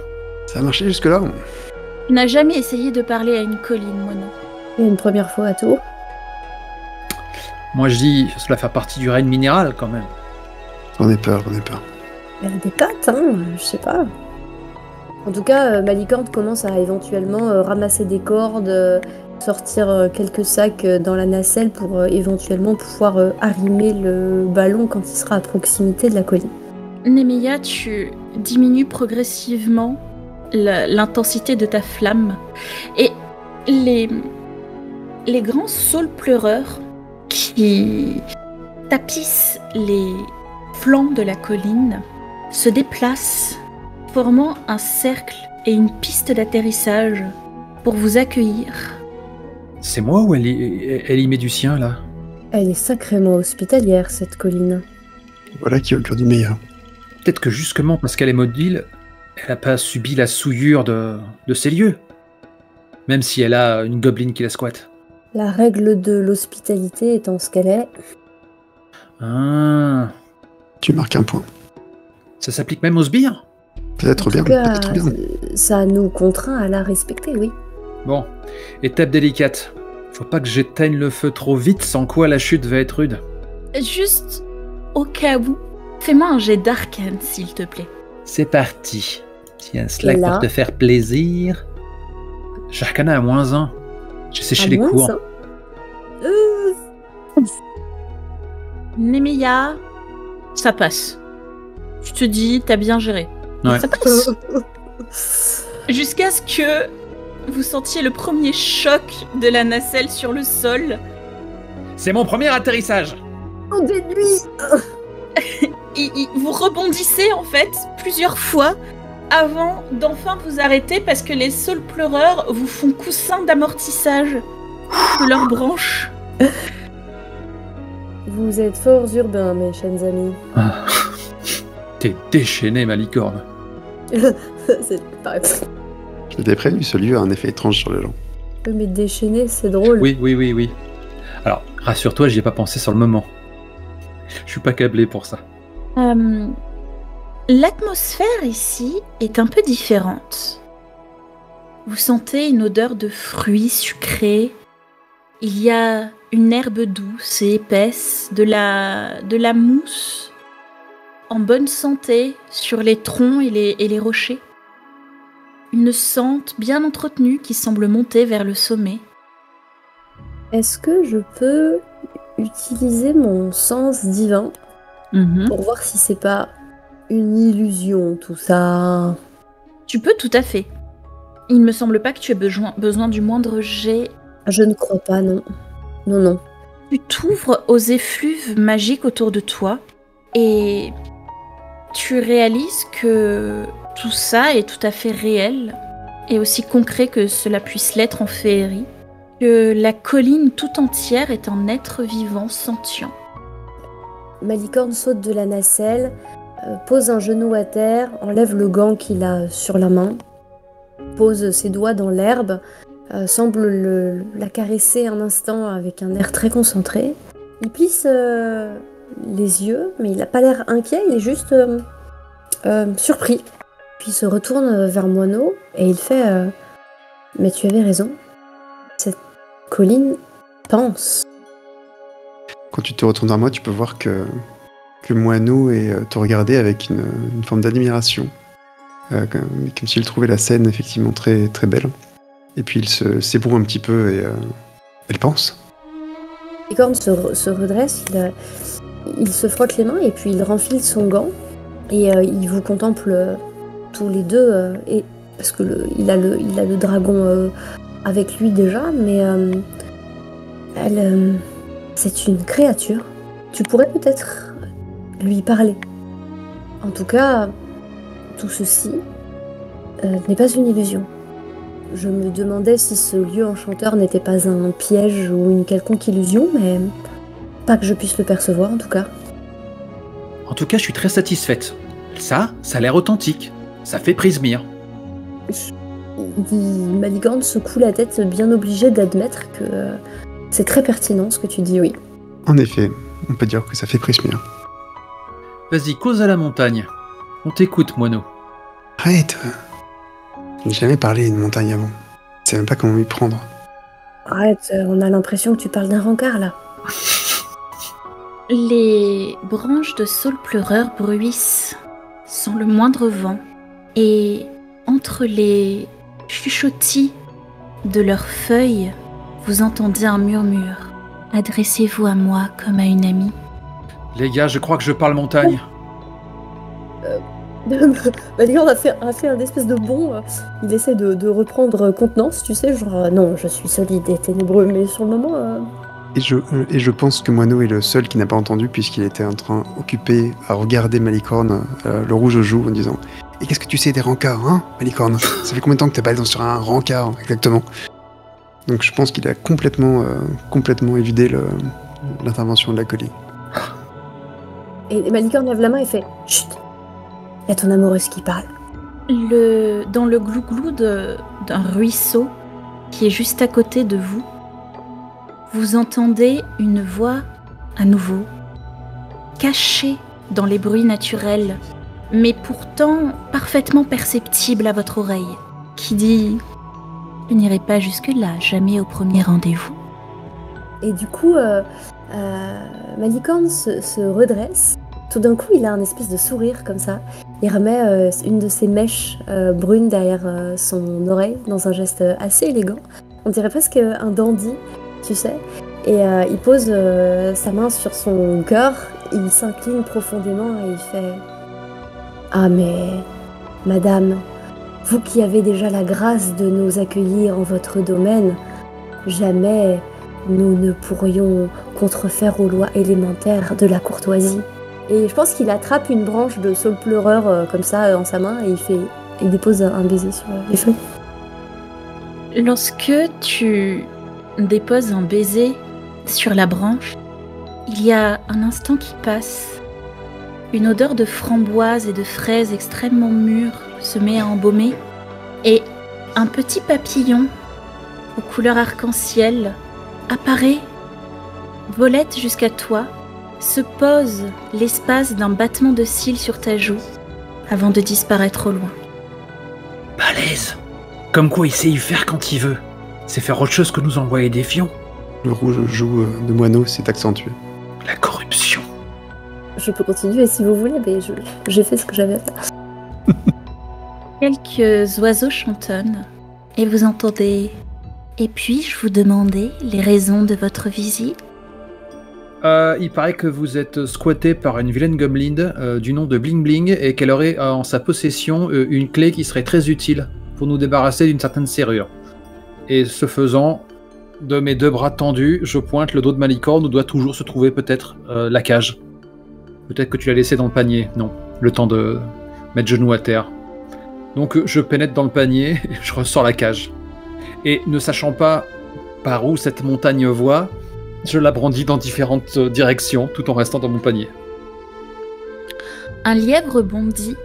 Ça a marché jusque-là? Tu n'as jamais essayé de parler à une colline, Mono. Et une première fois à tour. Moi je dis, cela fait partie du règne minéral quand même. On est peur. Elle a des pattes, hein, je sais pas. En tout cas, Malicorne commence à éventuellement ramasser des cordes, sortir quelques sacs dans la nacelle pour éventuellement pouvoir arrimer le ballon quand il sera à proximité de la colline. Nemeia, tu diminues progressivement l'intensité de ta flamme. Et les grands saules pleureurs qui tapissent les flancs de la colline se déplacent, formant un cercle et une piste d'atterrissage pour vous accueillir. C'est moi ou elle y met du sien, là? Elle est sacrément hospitalière, cette colline. Voilà qui augure du meilleur. Peut-être que justement parce qu'elle est mobile, elle n'a pas subi la souillure de ces lieux. Même si elle a une gobeline qui la squatte. La règle de l'hospitalité étant ce qu'elle est. Ah. Tu marques un point. Ça s'applique même aux sbires? Peut-être bien. Ça nous contraint à la respecter, oui. Bon, étape délicate. Faut pas que j'éteigne le feu trop vite, sans quoi la chute va être rude. Juste au cas où, fais-moi un jet d'arcane, s'il te plaît. C'est parti. Tiens, slack pour te faire plaisir. J'arcana à -1. J'ai séché les cours. Nemeia, ça passe. Tu te dis, t'as bien géré. Ouais. Ça passe. Jusqu'à ce que vous sentiez le premier choc de la nacelle sur le sol. C'est mon premier atterrissage. On déduit. Vous rebondissez en fait plusieurs fois avant d'enfin vous arrêter parce que les saules pleureurs vous font coussin d'amortissage de leurs branches. Vous êtes forts urbains, mes chers amis. T'es déchaîné, ma licorne. C'est pareil. Je t'ai prévenu, ce lieu a un effet étrange sur les gens. Mais déchaîné, c'est drôle. Oui. Alors, rassure-toi, j'y ai pas pensé sur le moment. Je suis pas câblé pour ça. L'atmosphère ici est un peu différente. Vous sentez une odeur de fruits sucrés. Il y a une herbe douce et épaisse, de la mousse en bonne santé sur les troncs et les rochers. Une sente bien entretenue qui semble monter vers le sommet. Est-ce que je peux utiliser mon sens divin pour voir si c'est pas une illusion tout ça? Tu peux tout à fait. Il me semble pas que tu aies besoin du moindre jet. Je ne crois pas, non. Non. Tu t'ouvres aux effluves magiques autour de toi et tu réalises que tout ça est tout à fait réel et aussi concret que cela puisse l'être en féerie, que la colline tout entière est un être vivant sentient. Malicorne saute de la nacelle, pose un genou à terre, enlève le gant qu'il a sur la main, pose ses doigts dans l'herbe, semble la caresser un instant avec un air très concentré. Il plisse les yeux, mais il n'a pas l'air inquiet, il est juste surpris. Puis il se retourne vers Moineau et il fait mais tu avais raison, cette colline pense. Quand tu te retournes vers moi, tu peux voir que Moineau te regardait avec une forme d'admiration, comme s'il trouvait la scène effectivement très, très belle. Et puis il s'ébroue un petit peu et elle pense. Malicorne se redresse, il se frotte les mains et puis il renfile son gant et il vous contemple tous les deux et parce que il a le dragon avec lui déjà, mais elle c'est une créature. Tu pourrais peut-être lui parler. En tout cas, tout ceci n'est pas une illusion. Je me demandais si ce lieu enchanteur n'était pas un piège ou une quelconque illusion, mais pas que je puisse le percevoir en tout cas. En tout cas, je suis très satisfaite. Ça a l'air authentique. Ça fait Prismir. Malicorne secoue la tête, bien obligée d'admettre que c'est très pertinent ce que tu dis, oui. En effet, on peut dire que ça fait Prismir. Vas-y, cause à la montagne. On t'écoute, Moineau. Arrête. Je n'ai jamais parlé d'une montagne avant. Je sais même pas comment m'y prendre. Arrête, on a l'impression que tu parles d'un rencard, là. Les branches de saule pleureur bruissent sans le moindre vent. Et entre les chuchotis de leurs feuilles, vous entendez un murmure. Adressez-vous à moi comme à une amie. Les gars, je crois que je parle montagne. Malicorne a fait un espèce de bond. Il essaie de reprendre contenance, tu sais, genre non, je suis solide et ténébreux, mais sur le moment. Et je pense que Moineau est le seul qui n'a pas entendu puisqu'il était en train occupé à regarder Malicorne, le rouge aux joues, en disant « Et qu'est-ce que tu sais des rencarts, hein, Malicorne? Ça fait combien de temps que t'es pas sur un rencard, exactement ?» Donc je pense qu'il a complètement évité l'intervention de la colline. Et Malicorne lève la main et fait « Chut, il y a ton amoureuse qui parle. » Dans le glouglou d'un ruisseau qui est juste à côté de vous, vous entendez une voix à nouveau, cachée dans les bruits naturels, mais pourtant parfaitement perceptible à votre oreille, qui dit « Je n'irai pas jusque-là, jamais au premier rendez-vous. » Et du coup, Malicorne se redresse. Tout d'un coup, il a un espèce de sourire comme ça. Il remet une de ses mèches brunes derrière son oreille dans un geste assez élégant. On dirait presque un dandy, tu sais. Et il pose sa main sur son cœur, il s'incline profondément et il fait « Ah mais, madame, vous qui avez déjà la grâce de nous accueillir en votre domaine, jamais nous ne pourrions contrefaire aux lois élémentaires de la courtoisie. » Et je pense qu'il attrape une branche de saule pleureur comme ça dans sa main et il dépose un baiser sur les feuilles. Lorsque tu déposes un baiser sur la branche, il y a un instant qui passe. Une odeur de framboise et de fraises extrêmement mûres se met à embaumer et un petit papillon aux couleurs arc-en-ciel apparaît, volette jusqu'à toi se pose l'espace d'un battement de cils sur ta joue avant de disparaître au loin. Balèze. Comme quoi il sait y faire quand il veut. C'est faire autre chose que nous envoyer des fions. Le rouge joue de moineau s'est accentué. La corruption. Je peux continuer si vous voulez, mais j'ai fait ce que j'avais à faire. Quelques oiseaux chantonnent et vous entendez « Et puis-je vous demander les raisons de votre visite ?» Il paraît que vous êtes squatté par une vilaine gobeline du nom de Bling Bling et qu'elle aurait en sa possession une clé qui serait très utile pour nous débarrasser d'une certaine serrure. Et ce faisant, de mes 2 bras tendus, je pointe le dos de ma licorne où doit toujours se trouver peut-être la cage. Peut-être que tu l'as laissé dans le panier. Non, le temps de mettre genou à terre. Donc je pénètre dans le panier et je ressors la cage. Et ne sachant pas par où cette montagne voit, je la brandis dans différentes directions tout en restant dans mon panier. Un lièvre bondit,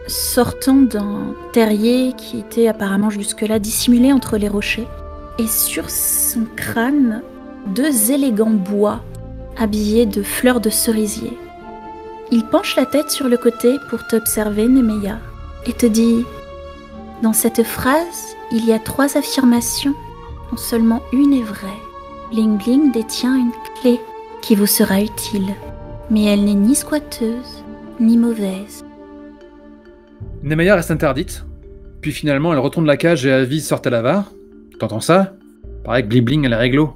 sortant d'un terrier qui était apparemment jusque-là dissimulé entre les rochers. Et sur son crâne, 2 élégants bois habillés de fleurs de cerisier. Il penche la tête sur le côté pour t'observer, Nemeia, et te dit « Dans cette phrase, il y a 3 affirmations, dont seulement une est vraie. Bling Bling détient une clé qui vous sera utile, mais elle n'est ni squatteuse, ni mauvaise. » Nemeia reste interdite, puis finalement elle retourne la cage et avise Sœur Talavar. T'entends ça? Pareil que Bling Bling elle est réglo.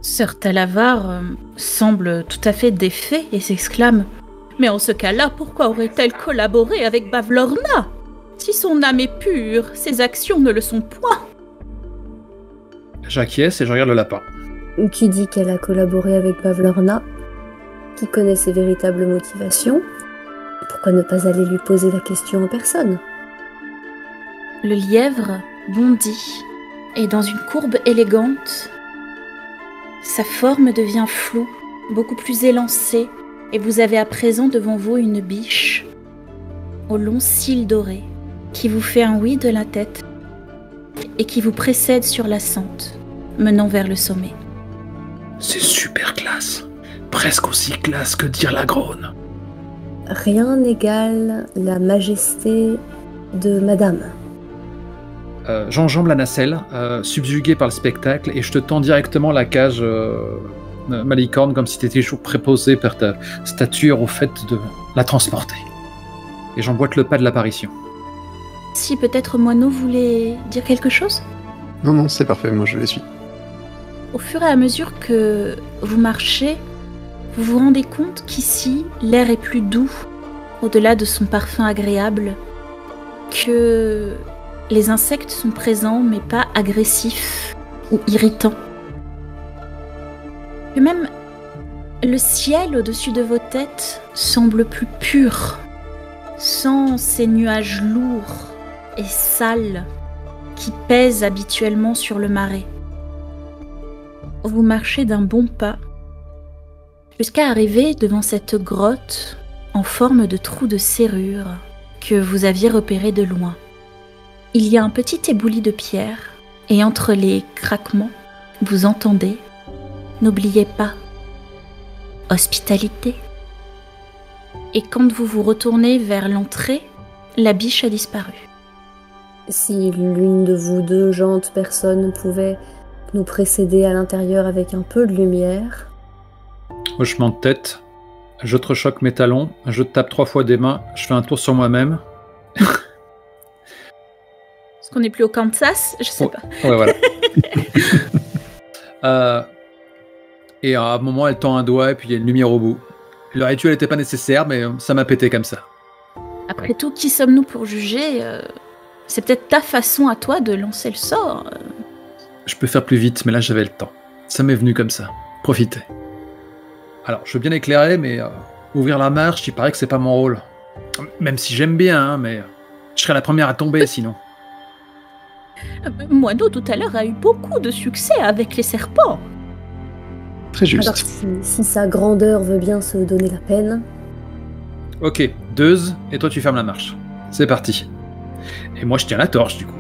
Sœur Talavar semble tout à fait défait et s'exclame « Mais en ce cas-là, pourquoi aurait-elle collaboré avec Bavlorna? Si son âme est pure, ses actions ne le sont point. » J'acquiesce et je regarde le lapin. Qui dit qu'elle a collaboré avec Bavlorna? Qui connaît ses véritables motivations? Pourquoi ne pas aller lui poser la question en personne? Le lièvre bondit, et dans une courbe élégante, sa forme devient floue, beaucoup plus élancée, et vous avez à présent devant vous une biche aux longs cils dorés, qui vous fait un oui de la tête, et qui vous précède sur la sente, menant vers le sommet. C'est super classe. Presque aussi classe que dire la Grône. Rien n'égale la majesté de Madame. J'enjambe la nacelle, subjugué par le spectacle, et je te tends directement la cage ma licorne comme si tu étais toujours préposé par ta stature au fait de la transporter. Et j'emboîte le pas de l'apparition. Si peut-être Moineau voulait dire quelque chose? Non, c'est parfait, moi je les suis. Au fur et à mesure que vous marchez, vous vous rendez compte qu'ici, l'air est plus doux, au-delà de son parfum agréable, que les insectes sont présents mais pas agressifs ou irritants. Que même le ciel au-dessus de vos têtes semble plus pur, sans ces nuages lourds et sales qui pèsent habituellement sur le marais. Vous marchez d'un bon pas jusqu'à arriver devant cette grotte en forme de trou de serrure que vous aviez repéré de loin. Il y a un petit éboulis de pierre et entre les craquements, vous entendez « N'oubliez pas, hospitalité ». Et quand vous vous retournez vers l'entrée, la biche a disparu. Si l'une de vous 2 gentes personnes pouvait nous précéder à l'intérieur avec un peu de lumière. Hochement de tête, je te rechoque mes talons, je te tape 3 fois des mains, je fais un tour sur moi-même. Est-ce qu'on n'est plus au Kansas? Je sais pas. Ouais, voilà. Et à un moment, elle tend un doigt et puis il y a une lumière au bout. Le rituel n'était pas nécessaire, mais ça m'a pété comme ça. Après tout, qui sommes-nous pour juger? C'est peut-être ta façon à toi de lancer le sort. Je peux faire plus vite, mais là j'avais le temps. Ça m'est venu comme ça. Profitez. Alors, je veux bien éclairer, mais ouvrir la marche, il paraît que c'est pas mon rôle. Même si j'aime bien, hein, mais je serais la première à tomber sinon. Moineau, tout à l'heure, a eu beaucoup de succès avec les serpents. Très juste. Alors, si sa grandeur veut bien se donner la peine... Ok, 2, et toi tu fermes la marche. C'est parti. Et moi je tiens la torche du coup.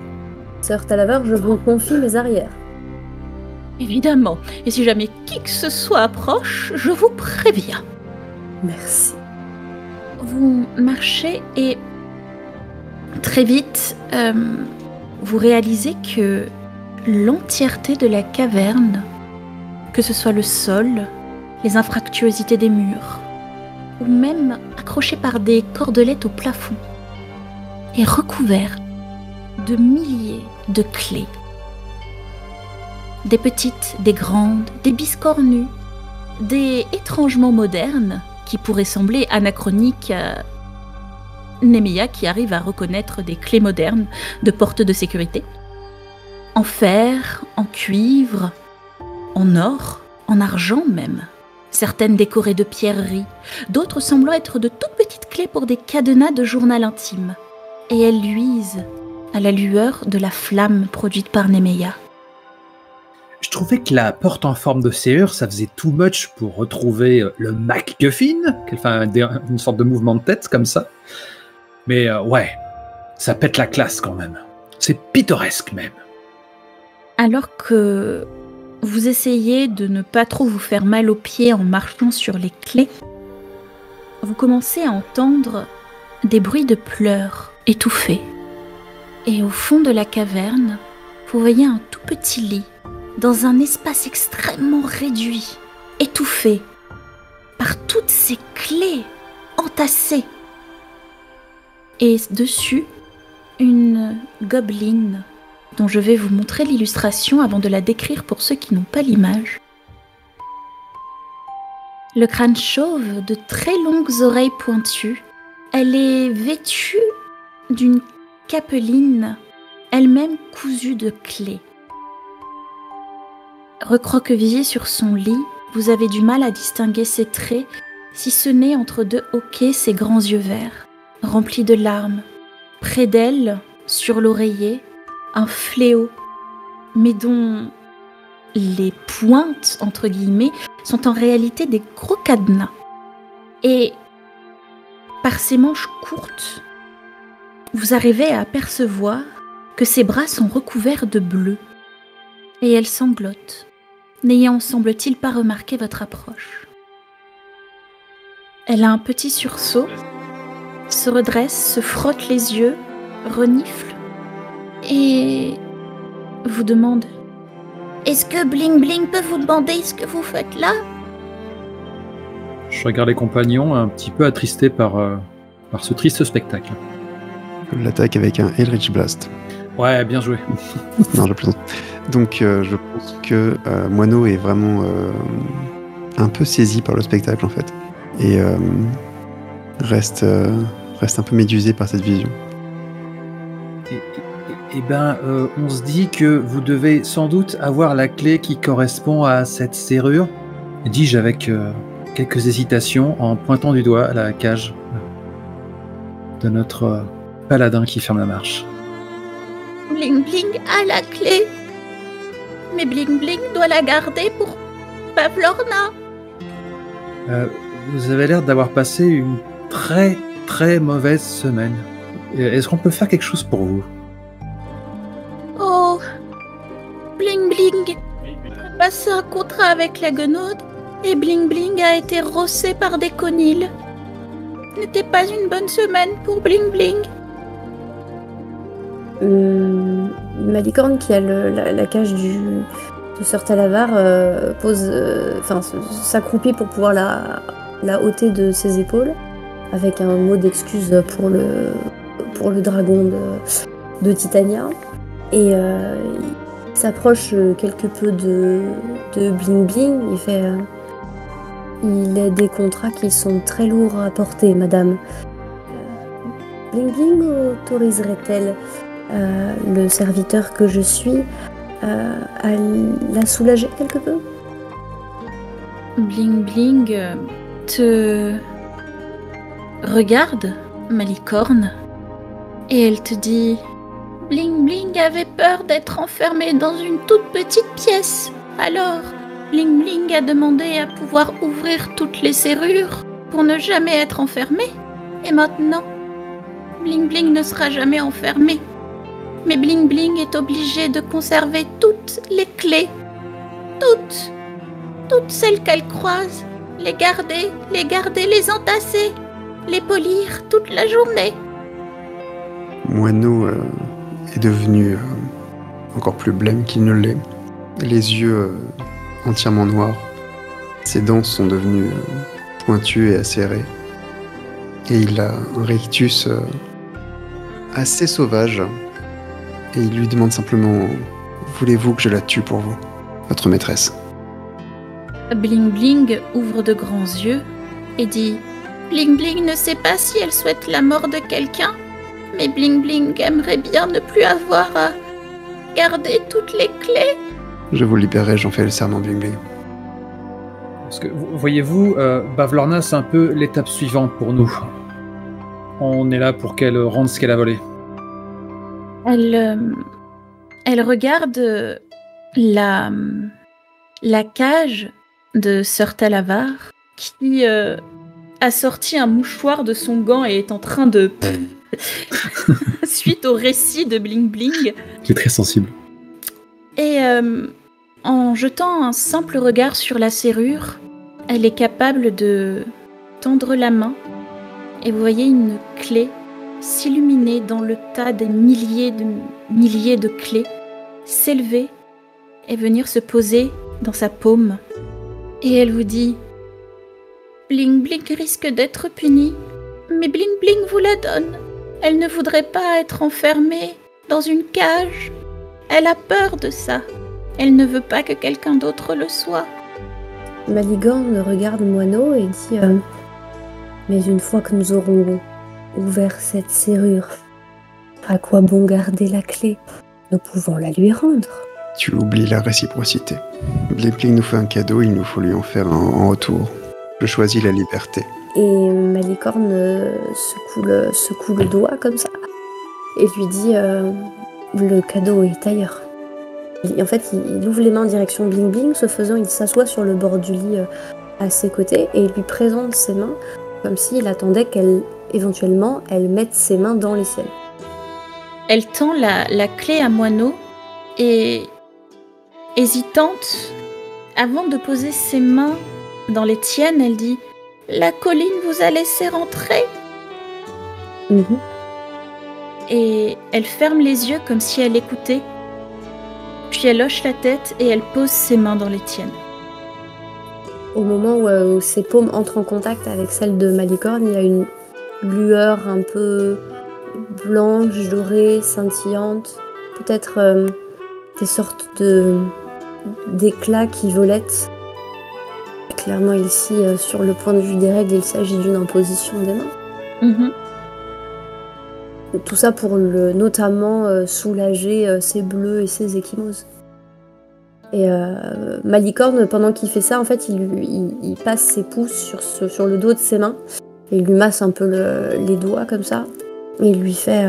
Sœur Talavar, je vous confie mes arrières. Évidemment. Et si jamais qui que ce soit approche, je vous préviens. Merci. Vous marchez et très vite, vous réalisez que l'entièreté de la caverne, que ce soit le sol, les infractuosités des murs, ou même accroché par des cordelettes au plafond, est recouvert de milliers de clés. Des petites, des grandes, des biscornues, des étrangement modernes qui pourraient sembler anachroniques à Nemea qui arrive à reconnaître des clés modernes de portes de sécurité. En fer, en cuivre, en or, en argent même. Certaines décorées de pierreries, d'autres semblant être de toutes petites clés pour des cadenas de journal intime. Et elles luisent à la lueur de la flamme produite par Nemea. Je trouvais que la porte en forme de serrure, ça faisait too much pour retrouver le MacGuffin, qu'elle fait une sorte de mouvement de tête comme ça. Mais ouais, ça pète la classe quand même. C'est pittoresque même. Alors que vous essayez de ne pas trop vous faire mal aux pieds en marchant sur les clés, vous commencez à entendre des bruits de pleurs étouffés. Et au fond de la caverne, vous voyez un tout petit lit dans un espace extrêmement réduit, étouffé par toutes ces clés entassées. Et dessus, une gobeline dont je vais vous montrer l'illustration avant de la décrire pour ceux qui n'ont pas l'image. Le crâne chauve, de très longues oreilles pointues, elle est vêtue d'une capeline, elle-même cousue de clés. Recroquevillée sur son lit, vous avez du mal à distinguer ses traits, si ce n'est entre deux hoquets ses grands yeux verts, remplis de larmes. Près d'elle, sur l'oreiller, un fléau, mais dont les pointes, entre guillemets, sont en réalité des gros cadenas. Et par ses manches courtes, vous arrivez à apercevoir que ses bras sont recouverts de bleu. Et elle sanglote, n'ayant, semble-t-il, pas remarqué votre approche. Elle a un petit sursaut, se redresse, se frotte les yeux, renifle, et vous demande « Est-ce que Bling Bling peut vous demander ce que vous faites là ?» Je regarde les compagnons un petit peu attristés par ce triste spectacle. Je l'attaque avec un Eldritch Blast. Ouais, bien joué. Non, je plaisante. Donc, je pense que Moineau est vraiment un peu saisi par le spectacle, en fait. Et reste un peu médusé par cette vision. Eh ben, on se dit que vous devez sans doute avoir la clé qui correspond à cette serrure, dis-je avec quelques hésitations en pointant du doigt la cage de notre paladin qui ferme la marche. Bling Bling a la clé, mais Bling Bling doit la garder pour Pavlorna. Vous avez l'air d'avoir passé une très très mauvaise semaine. Est-ce qu'on peut faire quelque chose pour vous? Oh, Bling Bling a passé un contrat avec la Guenaude et Bling Bling a été rossé par des conils. Ce n'était pas une bonne semaine pour Bling Bling. Malicorne, qui a la cage de Sœur Talavar, s'accroupit pour pouvoir la ôter de ses épaules, avec un mot d'excuse pour le dragon de Titania. Et il s'approche quelque peu de Bling Bling. Il fait il est des contrats qui sont très lourds à porter, madame. Bling Bling autoriserait-elle le serviteur que je suis à la soulager quelque peu? Bling Bling te regarde, Malicorne, et elle te dit « Bling Bling avait peur d'être enfermée dans une toute petite pièce. Alors, Bling Bling a demandé à pouvoir ouvrir toutes les serrures pour ne jamais être enfermée. Et maintenant, Bling Bling ne sera jamais enfermée. Mais Bling Bling est obligée de conserver toutes les clés. Toutes celles qu'elle croise. Les garder, les entasser, les polir toute la journée. Moineau est devenu encore plus blême qu'il ne l'est. Les yeux entièrement noirs. Ses dents sont devenues pointues et acérées. Et il a un rictus assez sauvage. Et il lui demande simplement « Voulez-vous que je la tue pour vous, votre maîtresse ?» Bling Bling ouvre de grands yeux et dit Bling Bling ne sait pas si elle souhaite la mort de quelqu'un, mais Bling Bling aimerait bien ne plus avoir à garder toutes les clés. Je vous libérerai, j'en fais le serment, Bling Bling. Parce que, voyez-vous, Bavlorna, c'est un peu l'étape suivante pour nous. On est là pour qu'elle rende ce qu'elle a volé. Elle regarde la cage de Sir Talavar qui a sorti un mouchoir de son gant et est en train de suite au récit de Bling Bling. Qui est très sensible. Et en jetant un simple regard sur la serrure, elle est capable de tendre la main et vous voyez une clé s'illuminer dans le tas des milliers de clés, s'élever et venir se poser dans sa paume. Et elle vous dit Bling Bling risque d'être punie, mais Bling Bling vous la donne. Elle ne voudrait pas être enfermée dans une cage. Elle a peur de ça. Elle ne veut pas que quelqu'un d'autre le soit. Malicorne regarde Moineau et dit mais une fois que nous aurons ouvert cette serrure, à quoi bon garder la clé? Nous pouvons la lui rendre. Tu oublies la réciprocité. Bling Bling nous fait un cadeau, il nous faut lui en faire un en retour. Je choisis la liberté. Et Malicorne secoue le doigt comme ça et lui dit le cadeau est ailleurs. Et en fait, il ouvre les mains en direction de Bling Bling. Ce faisant, il s'assoit sur le bord du lit à ses côtés et il lui présente ses mains comme s'il attendait éventuellement, elle mette ses mains dans les siennes. Elle tend la clé à Moineau et, hésitante, avant de poser ses mains dans les tiennes, elle dit « La colline vous a laissé rentrer ?» Et elle ferme les yeux comme si elle écoutait. Puis elle hoche la tête et elle pose ses mains dans les tiennes. Au moment où ses paumes entrent en contact avec celles de Malicorne, il y a une lueur un peu blanche, dorée, scintillante. Peut-être des sortes d'éclats qui volettent. Clairement ici, sur le point de vue des règles, il s'agit d'une imposition des mains. Tout ça pour notamment soulager ses bleus et ses échymoses. Et Malicorne, pendant qu'il fait ça, en fait, il passe ses pouces sur le dos de ses mains et il lui masse un peu les doigts comme ça. Et il lui fait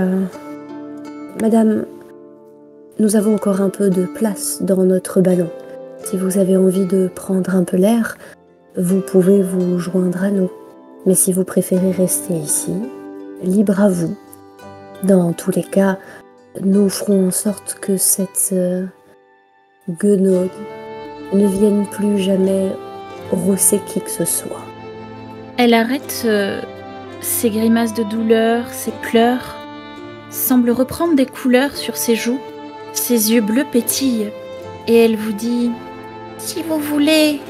Madame, nous avons encore un peu de place dans notre ballon. Si vous avez envie de prendre un peu l'air, vous pouvez vous joindre à nous. Mais si vous préférez rester ici, libre à vous. Dans tous les cas, nous ferons en sorte que cette guenaude ne vienne plus jamais rosser qui que ce soit. Elle arrête ses grimaces de douleur, ses pleurs, semble reprendre des couleurs sur ses joues, ses yeux bleus pétillent, et elle vous dit « Si vous voulez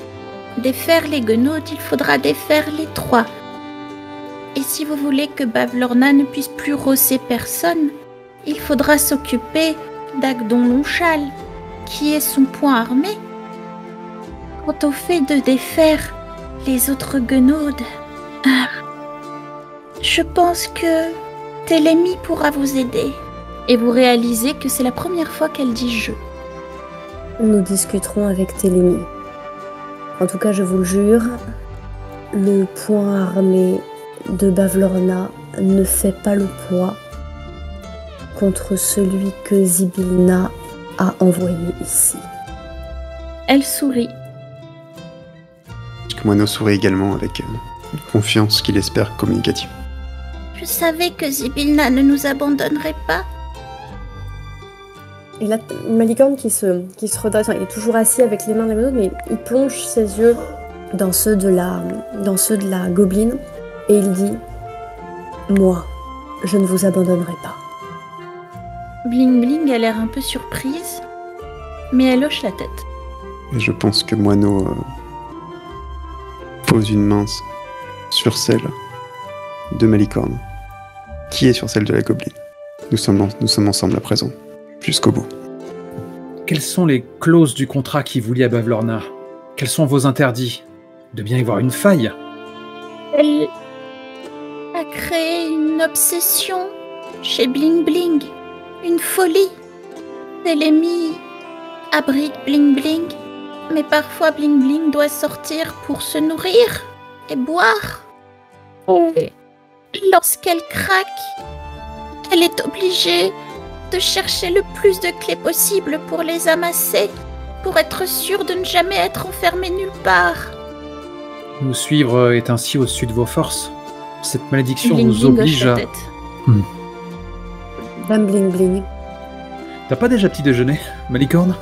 défaire les guenaudes, il faudra défaire les 3. Et si vous voulez que Bavlorna ne puisse plus rosser personne, il faudra s'occuper d'Agdon Lonchal, qui est son poing armé. Quant au fait de défaire les autres guenaudes, je pense que Télémie pourra vous aider. » Et vous réalisez que c'est la première fois qu'elle dit « je ». Nous discuterons avec Télémie. En tout cas, je vous le jure, le poing armé de Bavlorna ne fait pas le poids contre celui que Zybilna a envoyé ici. Elle sourit. Moineau sourit également avec une confiance qu'il espère communicative. Je savais que Zybilna ne nous abandonnerait pas. Et là, Malicorne qui se redresse, il est toujours assis avec les mains dans les autres, mais il plonge ses yeux dans ceux de la gobeline et il dit « Moi, je ne vous abandonnerai pas. » Bling Bling a l'air un peu surprise, mais elle hoche la tête. Et je pense que Moineau pose une main sur celle de Malicorne, qui est sur celle de la gobeline. Nous sommes ensemble à présent, jusqu'au bout. Quelles sont les clauses du contrat qui vous lie à Bavlorna? Quels sont vos interdits? Il doit bien y avoir une faille. Elle a créé une obsession chez Bling Bling, une folie. Télémie abrite Bling Bling, mais parfois Bling Bling doit sortir pour se nourrir et boire. Et lorsqu'elle craque, elle est obligée de chercher le plus de clés possible pour les amasser, pour être sûre de ne jamais être enfermée nulle part. Nous suivre est ainsi au-dessus de vos forces. Cette malédiction Bling nous Bling oblige hoche la à... tête. Dame Bling Bling, T'as pas déjà petit déjeuner, Malicorne?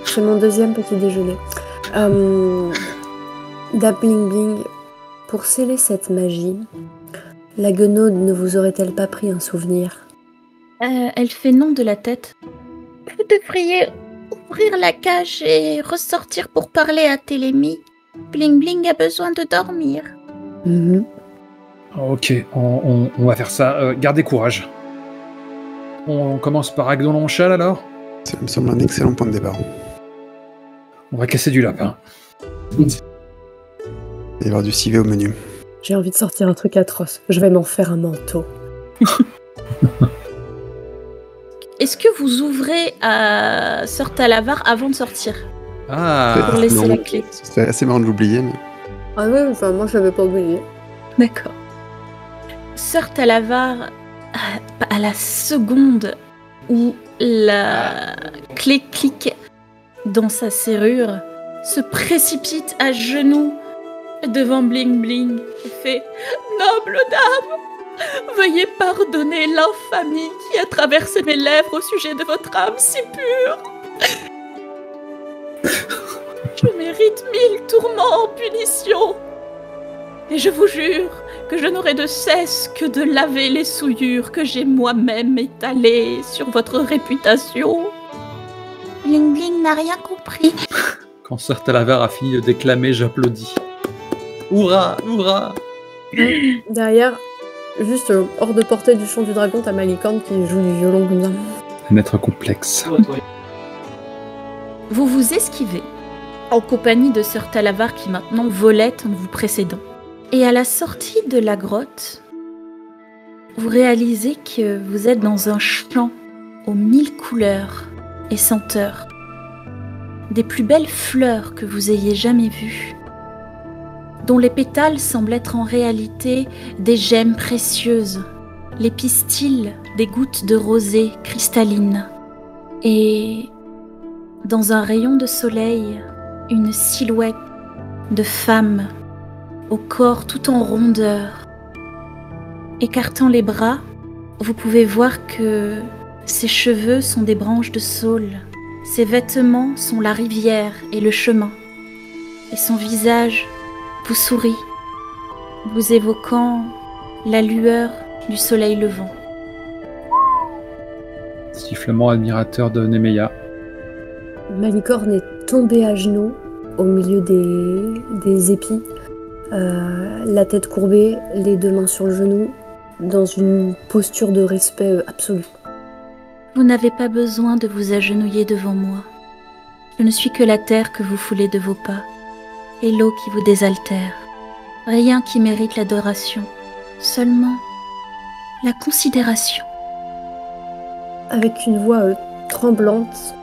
c'est mon deuxième petit déjeuner. Dame Bling Bling, pour sceller cette magie, la guenaude ne vous aurait-elle pas pris un souvenir? Elle fait non de la tête. Vous devriez ouvrir la cage et ressortir pour parler à Télémie. Bling Bling a besoin de dormir. Ok, on va faire ça. Gardez courage. On commence par Agdon-Lonchal alors? Ça me semble un excellent point de départ. On va casser du lapin. Il va y avoir du civet au menu. J'ai envie de sortir un truc atroce. Je vais m'en faire un manteau. Est-ce que vous ouvrez à Sœur Talavar avant de sortir? Ah, Pour laisser non. la clé. C'est assez marrant de l'oublier, mais... Ah oui, enfin moi je l'avais pas oublié. D'accord. Sœur Talavar, à la seconde où la clé clique dans sa serrure, se précipite à genoux devant Bling Bling et fait « Noble dame, veuillez pardonner l'infamie qui a traversé mes lèvres au sujet de votre âme si pure. Je mérite 1000 tourments en punition. Et je vous jure que je n'aurai de cesse que de laver les souillures que j'ai moi-même étalées sur votre réputation. » Bling Bling n'a rien compris. quand Sœur Talavar a fini de déclamer, j'applaudis. Hourra, hourra! Derrière, juste hors de portée du chant du dragon, t'as Malicorne qui joue du violon comme ça. Un être complexe. Vous vous esquivez, en compagnie de Sœur Talavar qui maintenant volette en vous précédant. Et à la sortie de la grotte, vous réalisez que vous êtes dans un champ aux 1000 couleurs et senteurs, des plus belles fleurs que vous ayez jamais vues, dont les pétales semblent être en réalité des gemmes précieuses, les pistils des gouttes de rosée cristalline. Et dans un rayon de soleil, une silhouette de femme au corps tout en rondeur. Écartant les bras, vous pouvez voir que ses cheveux sont des branches de saule, ses vêtements sont la rivière et le chemin, et son visage vous sourit, vous évoquant la lueur du soleil levant. Sifflement admirateur de Nemeia. Malicorne est tombée à genoux au milieu des épis, la tête courbée, les deux mains sur le genou, dans une posture de respect absolu. Vous n'avez pas besoin de vous agenouiller devant moi. Je ne suis que la terre que vous foulez de vos pas, et l'eau qui vous désaltère. Rien qui mérite l'adoration, seulement la considération. Avec une voix tremblante,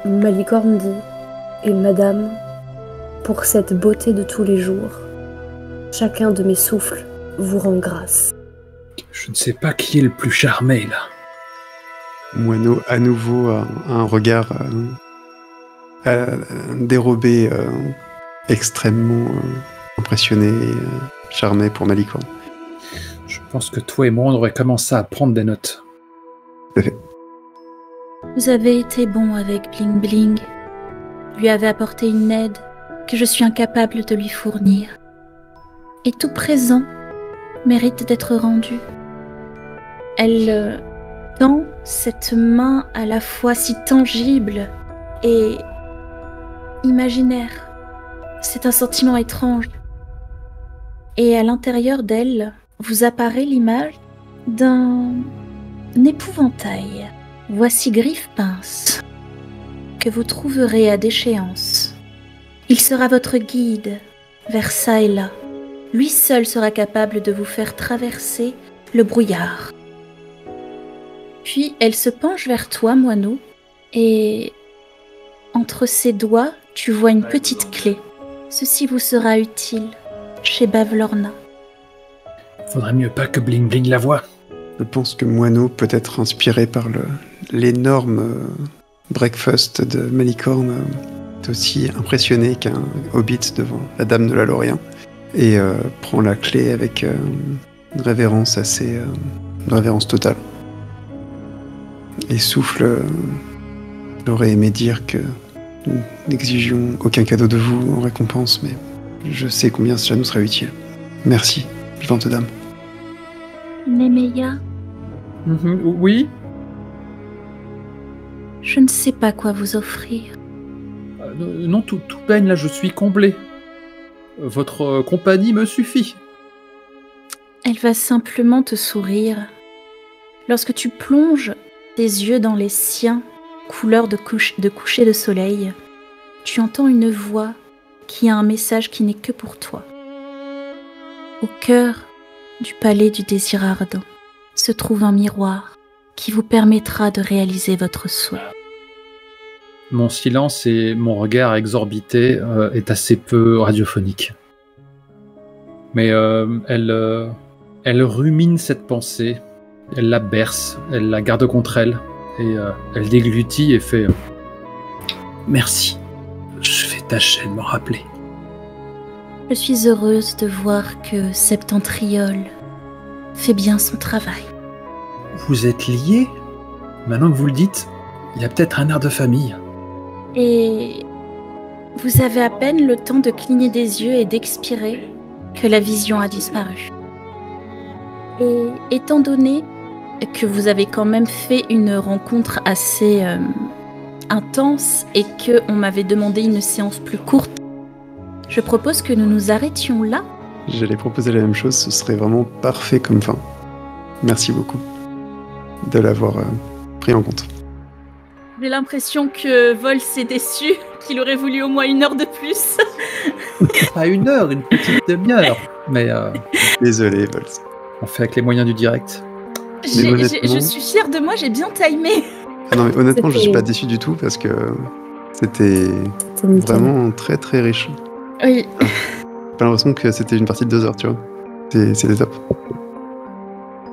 Malicorne dit « Et madame, pour cette beauté de tous les jours, chacun de mes souffles vous rend grâce. » Je ne sais pas qui est le plus charmé, là. Moineau, à nouveau, a un regard dérobé, extrêmement impressionné et charmé pour Malicorne. Je pense que toi et moi, on aurait commencé à prendre des notes. Tout à fait. Vous avez été bon avec Bling Bling. Lui avez apporté une aide que je suis incapable de lui fournir. Et tout présent mérite d'être rendu. Elle tend cette main à la fois si tangible et imaginaire. C'est un sentiment étrange. Et à l'intérieur d'elle, vous apparaît l'image d'un épouvantail. Voici Griffe-Pince, que vous trouverez à déchéance. Il sera votre guide vers ça et là. Lui seul sera capable de vous faire traverser le brouillard. Puis elle se penche vers toi, moineau, et entre ses doigts, tu vois une petite clé. Ceci vous sera utile chez Bavlorna. Faudrait mieux pas que Bling Bling la voie. Je pense que Moineau peut être inspiré par l'énorme breakfast de Malicorne, est aussi impressionné qu'un hobbit devant la Dame de la Lorien, et prend la clé avec une révérence une révérence totale. Et souffle. J'aurais aimé dire que nous n'exigions aucun cadeau de vous en récompense, mais je sais combien cela nous serait utile. Merci, vivante dame. Nemeia, Oui. je ne sais pas quoi vous offrir. Non, tout baigne, là, je suis comblé. Votre compagnie me suffit. Elle va simplement te sourire. Lorsque tu plonges tes yeux dans les siens, couleur de coucher de soleil, tu entends une voix qui a un message qui n'est que pour toi. Au cœur du palais du désir ardent se trouve un miroir qui vous permettra de réaliser votre souhait. Mon silence et mon regard exorbité est assez peu radiophonique. Mais elle rumine cette pensée, elle la berce, elle la garde contre elle, et elle déglutit et fait merci, je vais tâcher de m'en rappeler. Je suis heureuse de voir que Septentriol fait bien son travail. Vous êtes liés? Maintenant que vous le dites, il y a peut-être un air de famille. Et vous avez à peine le temps de cligner des yeux et d'expirer que la vision a disparu. Et étant donné que vous avez quand même fait une rencontre assez intense et qu'on m'avait demandé une séance plus courte, je propose que nous nous arrêtions là. J'allais proposer la même chose, ce serait vraiment parfait comme fin. Merci beaucoup de l'avoir pris en compte. J'ai l'impression que Vol s'est déçu, qu'il aurait voulu au moins 1 heure de plus. Pas 1 heure, une petite demi-heure. Mais Désolé, Vols. on fait avec les moyens du direct. Je suis fière de moi, j'ai bien timé. Ah non, mais honnêtement, je suis pas déçu du tout parce que c'était vraiment très très riche. Oui. J'ai pas l'impression que c'était une partie de 2 heures, tu vois. C'était top.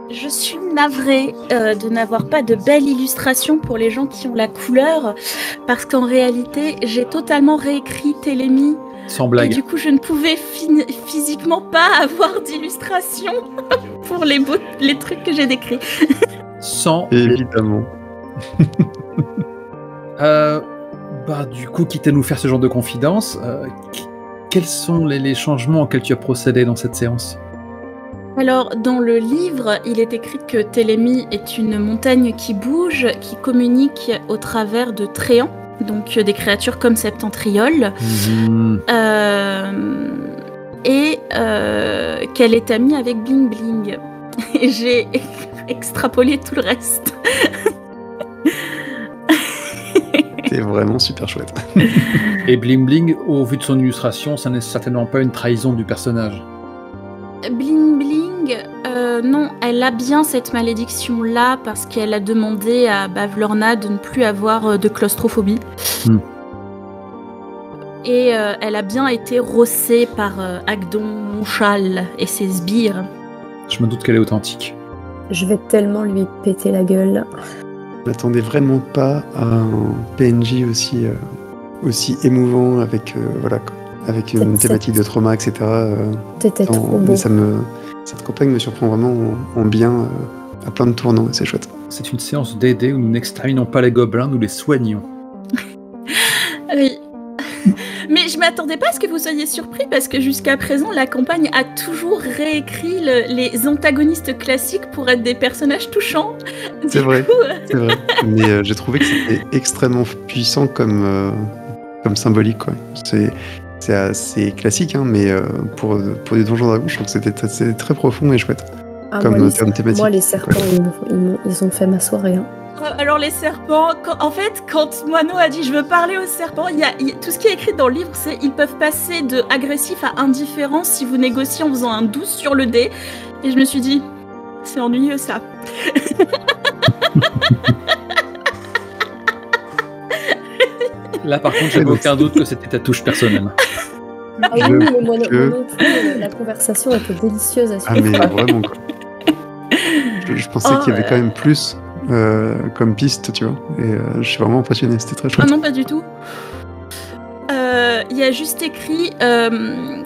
Je suis navrée de n'avoir pas de belles illustrations pour les gens qui ont la couleur, parce qu'en réalité, j'ai totalement réécrit Télémie. Sans blague. Et du coup, je ne pouvais physiquement pas avoir d'illustration pour les trucs que j'ai décrits. Sans... Évidemment. Du coup, quitte à nous faire ce genre de confidence, quels sont les changements auxquels tu as procédé dans cette séance ? Alors, dans le livre, il est écrit que Télémie est une montagne qui bouge, qui communique au travers de tréants, donc des créatures comme Septentriol, et qu'elle est amie avec Bling Bling. Et j'ai extrapolé tout le reste. C'est vraiment super chouette. Et Bling Bling, au vu de son illustration, ça n'est certainement pas une trahison du personnage. Bling Bling, non, elle a bien cette malédiction-là parce qu'elle a demandé à Bavlorna de ne plus avoir de claustrophobie. Et elle a bien été rossée par Agdon, Monchal et ses sbires. Je me doute qu'elle est authentique. Je vais tellement lui péter la gueule. Je m'attendais vraiment pas à un PNJ aussi émouvant avec avec une thématique de trauma, etc. C'était trop beau. Cette campagne me surprend vraiment en bien à plein de tournants, et c'est chouette. C'est une séance d'aider où nous n'exterminons pas les gobelins, nous les soignons. Oui. Mais je m'attendais pas à ce que vous soyez surpris, parce que jusqu'à présent, la campagne a toujours réécrit les antagonistes classiques pour être des personnages touchants. C'est vrai, c'est vrai. Mais j'ai trouvé que c'était extrêmement puissant comme symbolique, quoi. C'est assez classique, hein, mais pour des Donjons Dragons, je trouve que c'était très profond et chouette. Comme thématique. Moi, les serpents, ils ont fait ma soirée. Hein. Alors les serpents, quand Moineau a dit je veux parler aux serpents, tout ce qui est écrit dans le livre, c'est ils peuvent passer de agressif à indifférent si vous négociez en faisant un 12 sur le dé. Et je me suis dit, c'est ennuyeux ça. Là par contre, j'avais aucun doute que c'était ta touche personnelle. Ah oui, mais moi non plus, la conversation était délicieuse à suivre. Ah mais vraiment, quoi. Je pensais qu'il y avait quand même plus comme piste, tu vois. Et je suis vraiment impressionné, c'était très chouette. Ah non, pas du tout. Il y a juste écrit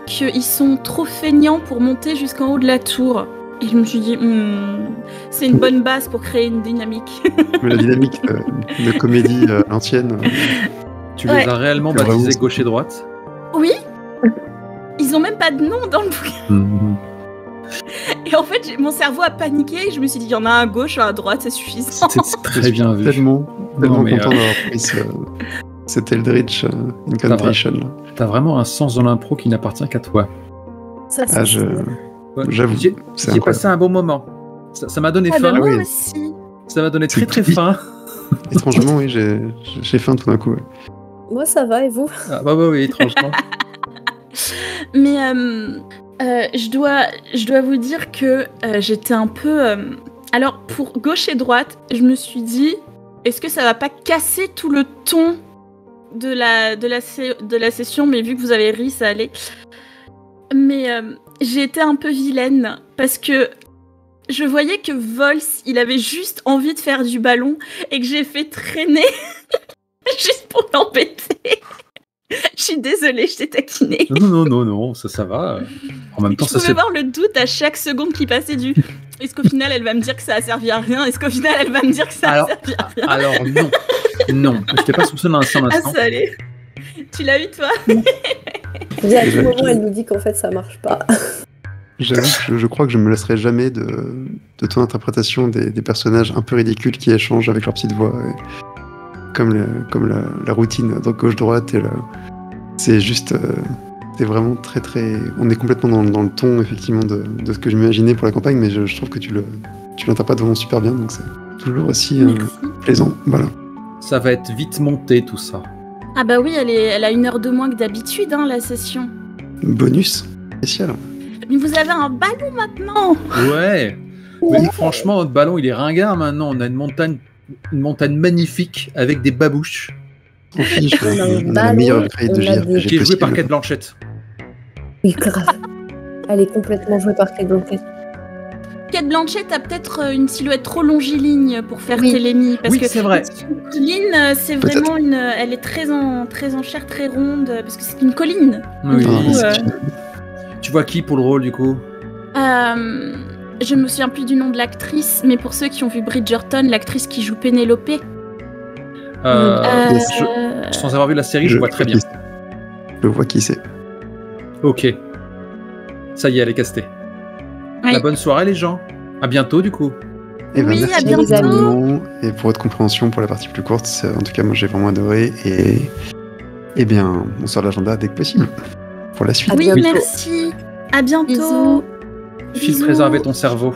qu'ils sont trop feignants pour monter jusqu'en haut de la tour. Et je me suis dit, c'est une bonne base pour créer une dynamique. Mais la dynamique de comédie l'ancienne. Tu les as réellement baptisés gauche et droite? Oui. Ils ont même pas de nom dans le bouquin. Et en fait, mon cerveau a paniqué et je me suis dit, il y en a un à gauche, un à droite, c'est suffisant. C'est très bien vu. Tellement content d'avoir pris cet Eldritch Incantation. T'as vraiment un sens de l'impro qui n'appartient qu'à toi. Ça, c'est j'avoue. J'ai passé un bon moment. Ça m'a donné faim. Moi aussi. Ça m'a donné très très faim. Étrangement, oui, j'ai faim tout d'un coup. Ouais. Moi, ça va, et vous? Ah bah oui, étrangement. Mais je dois vous dire que j'étais un peu... Alors, pour gauche et droite, je me suis dit, est-ce que ça va pas casser tout le ton de la session? Mais vu que vous avez ri, ça allait. Mais j'ai été un peu vilaine, parce que je voyais que Vols, il avait juste envie de faire du ballon, et que j'ai fait traîner juste pour l'embêter. Je suis désolée, je t'ai taquinée. Non, ça va. En même temps, je pouvais voir le doute à chaque seconde qui passait du... Est-ce qu'au final, elle va me dire que ça a servi à rien? Est-ce qu'au final, elle va me dire que ça a servi à rien? Alors non. Je t'ai pas soupçonné un instant. Ah, ça allait. Tu l'as eu, toi? À tout moment, elle nous dit qu'en fait, ça marche pas. J'avoue que je crois que je me laisserai jamais de ton interprétation des personnages un peu ridicules qui échangent avec leur petite voix. Comme la routine de gauche-droite. C'est juste... c'est vraiment très très... On est complètement dans le ton, effectivement, de ce que je m'imaginais pour la campagne, mais je trouve que tu l'interprètes vraiment super bien, donc c'est toujours aussi plaisant. Voilà. Ça va être vite monté, tout ça. Ah bah oui, elle a 1 heure de moins que d'habitude, hein, la session. Bonus spécial. Mais vous avez un ballon maintenant. Ouais. Mais franchement, notre ballon, il est ringard maintenant. On a une montagne magnifique avec des babouches. On a la meilleure grille de JRPG qui est jouée par Cate Blanchett. Oui, grave. Elle est complètement jouée par Cate Blanchett. Cate Blanchett a peut-être une silhouette trop longiligne pour faire Télémie. Parce que c'est vrai. Colline, c'est vraiment elle est très en chair, très ronde, parce que c'est une colline. Oui. Tu vois qui pour le rôle, du coup? Je me souviens plus du nom de l'actrice, mais pour ceux qui ont vu Bridgerton, l'actrice qui joue Pénélope. Sans avoir vu la série, je vois très bien. Je vois qui c'est. Ok. Ça y est, elle est castée. Oui. La bonne soirée, les gens. À bientôt, du coup. Et oui, merci à bientôt. Et pour votre compréhension pour la partie plus courte. En tout cas, moi, j'ai vraiment adoré. Et bien, on sort l'agenda dès que possible. Pour la suite. Oui, merci. À bientôt. Bisous. Fils, préserver ton cerveau.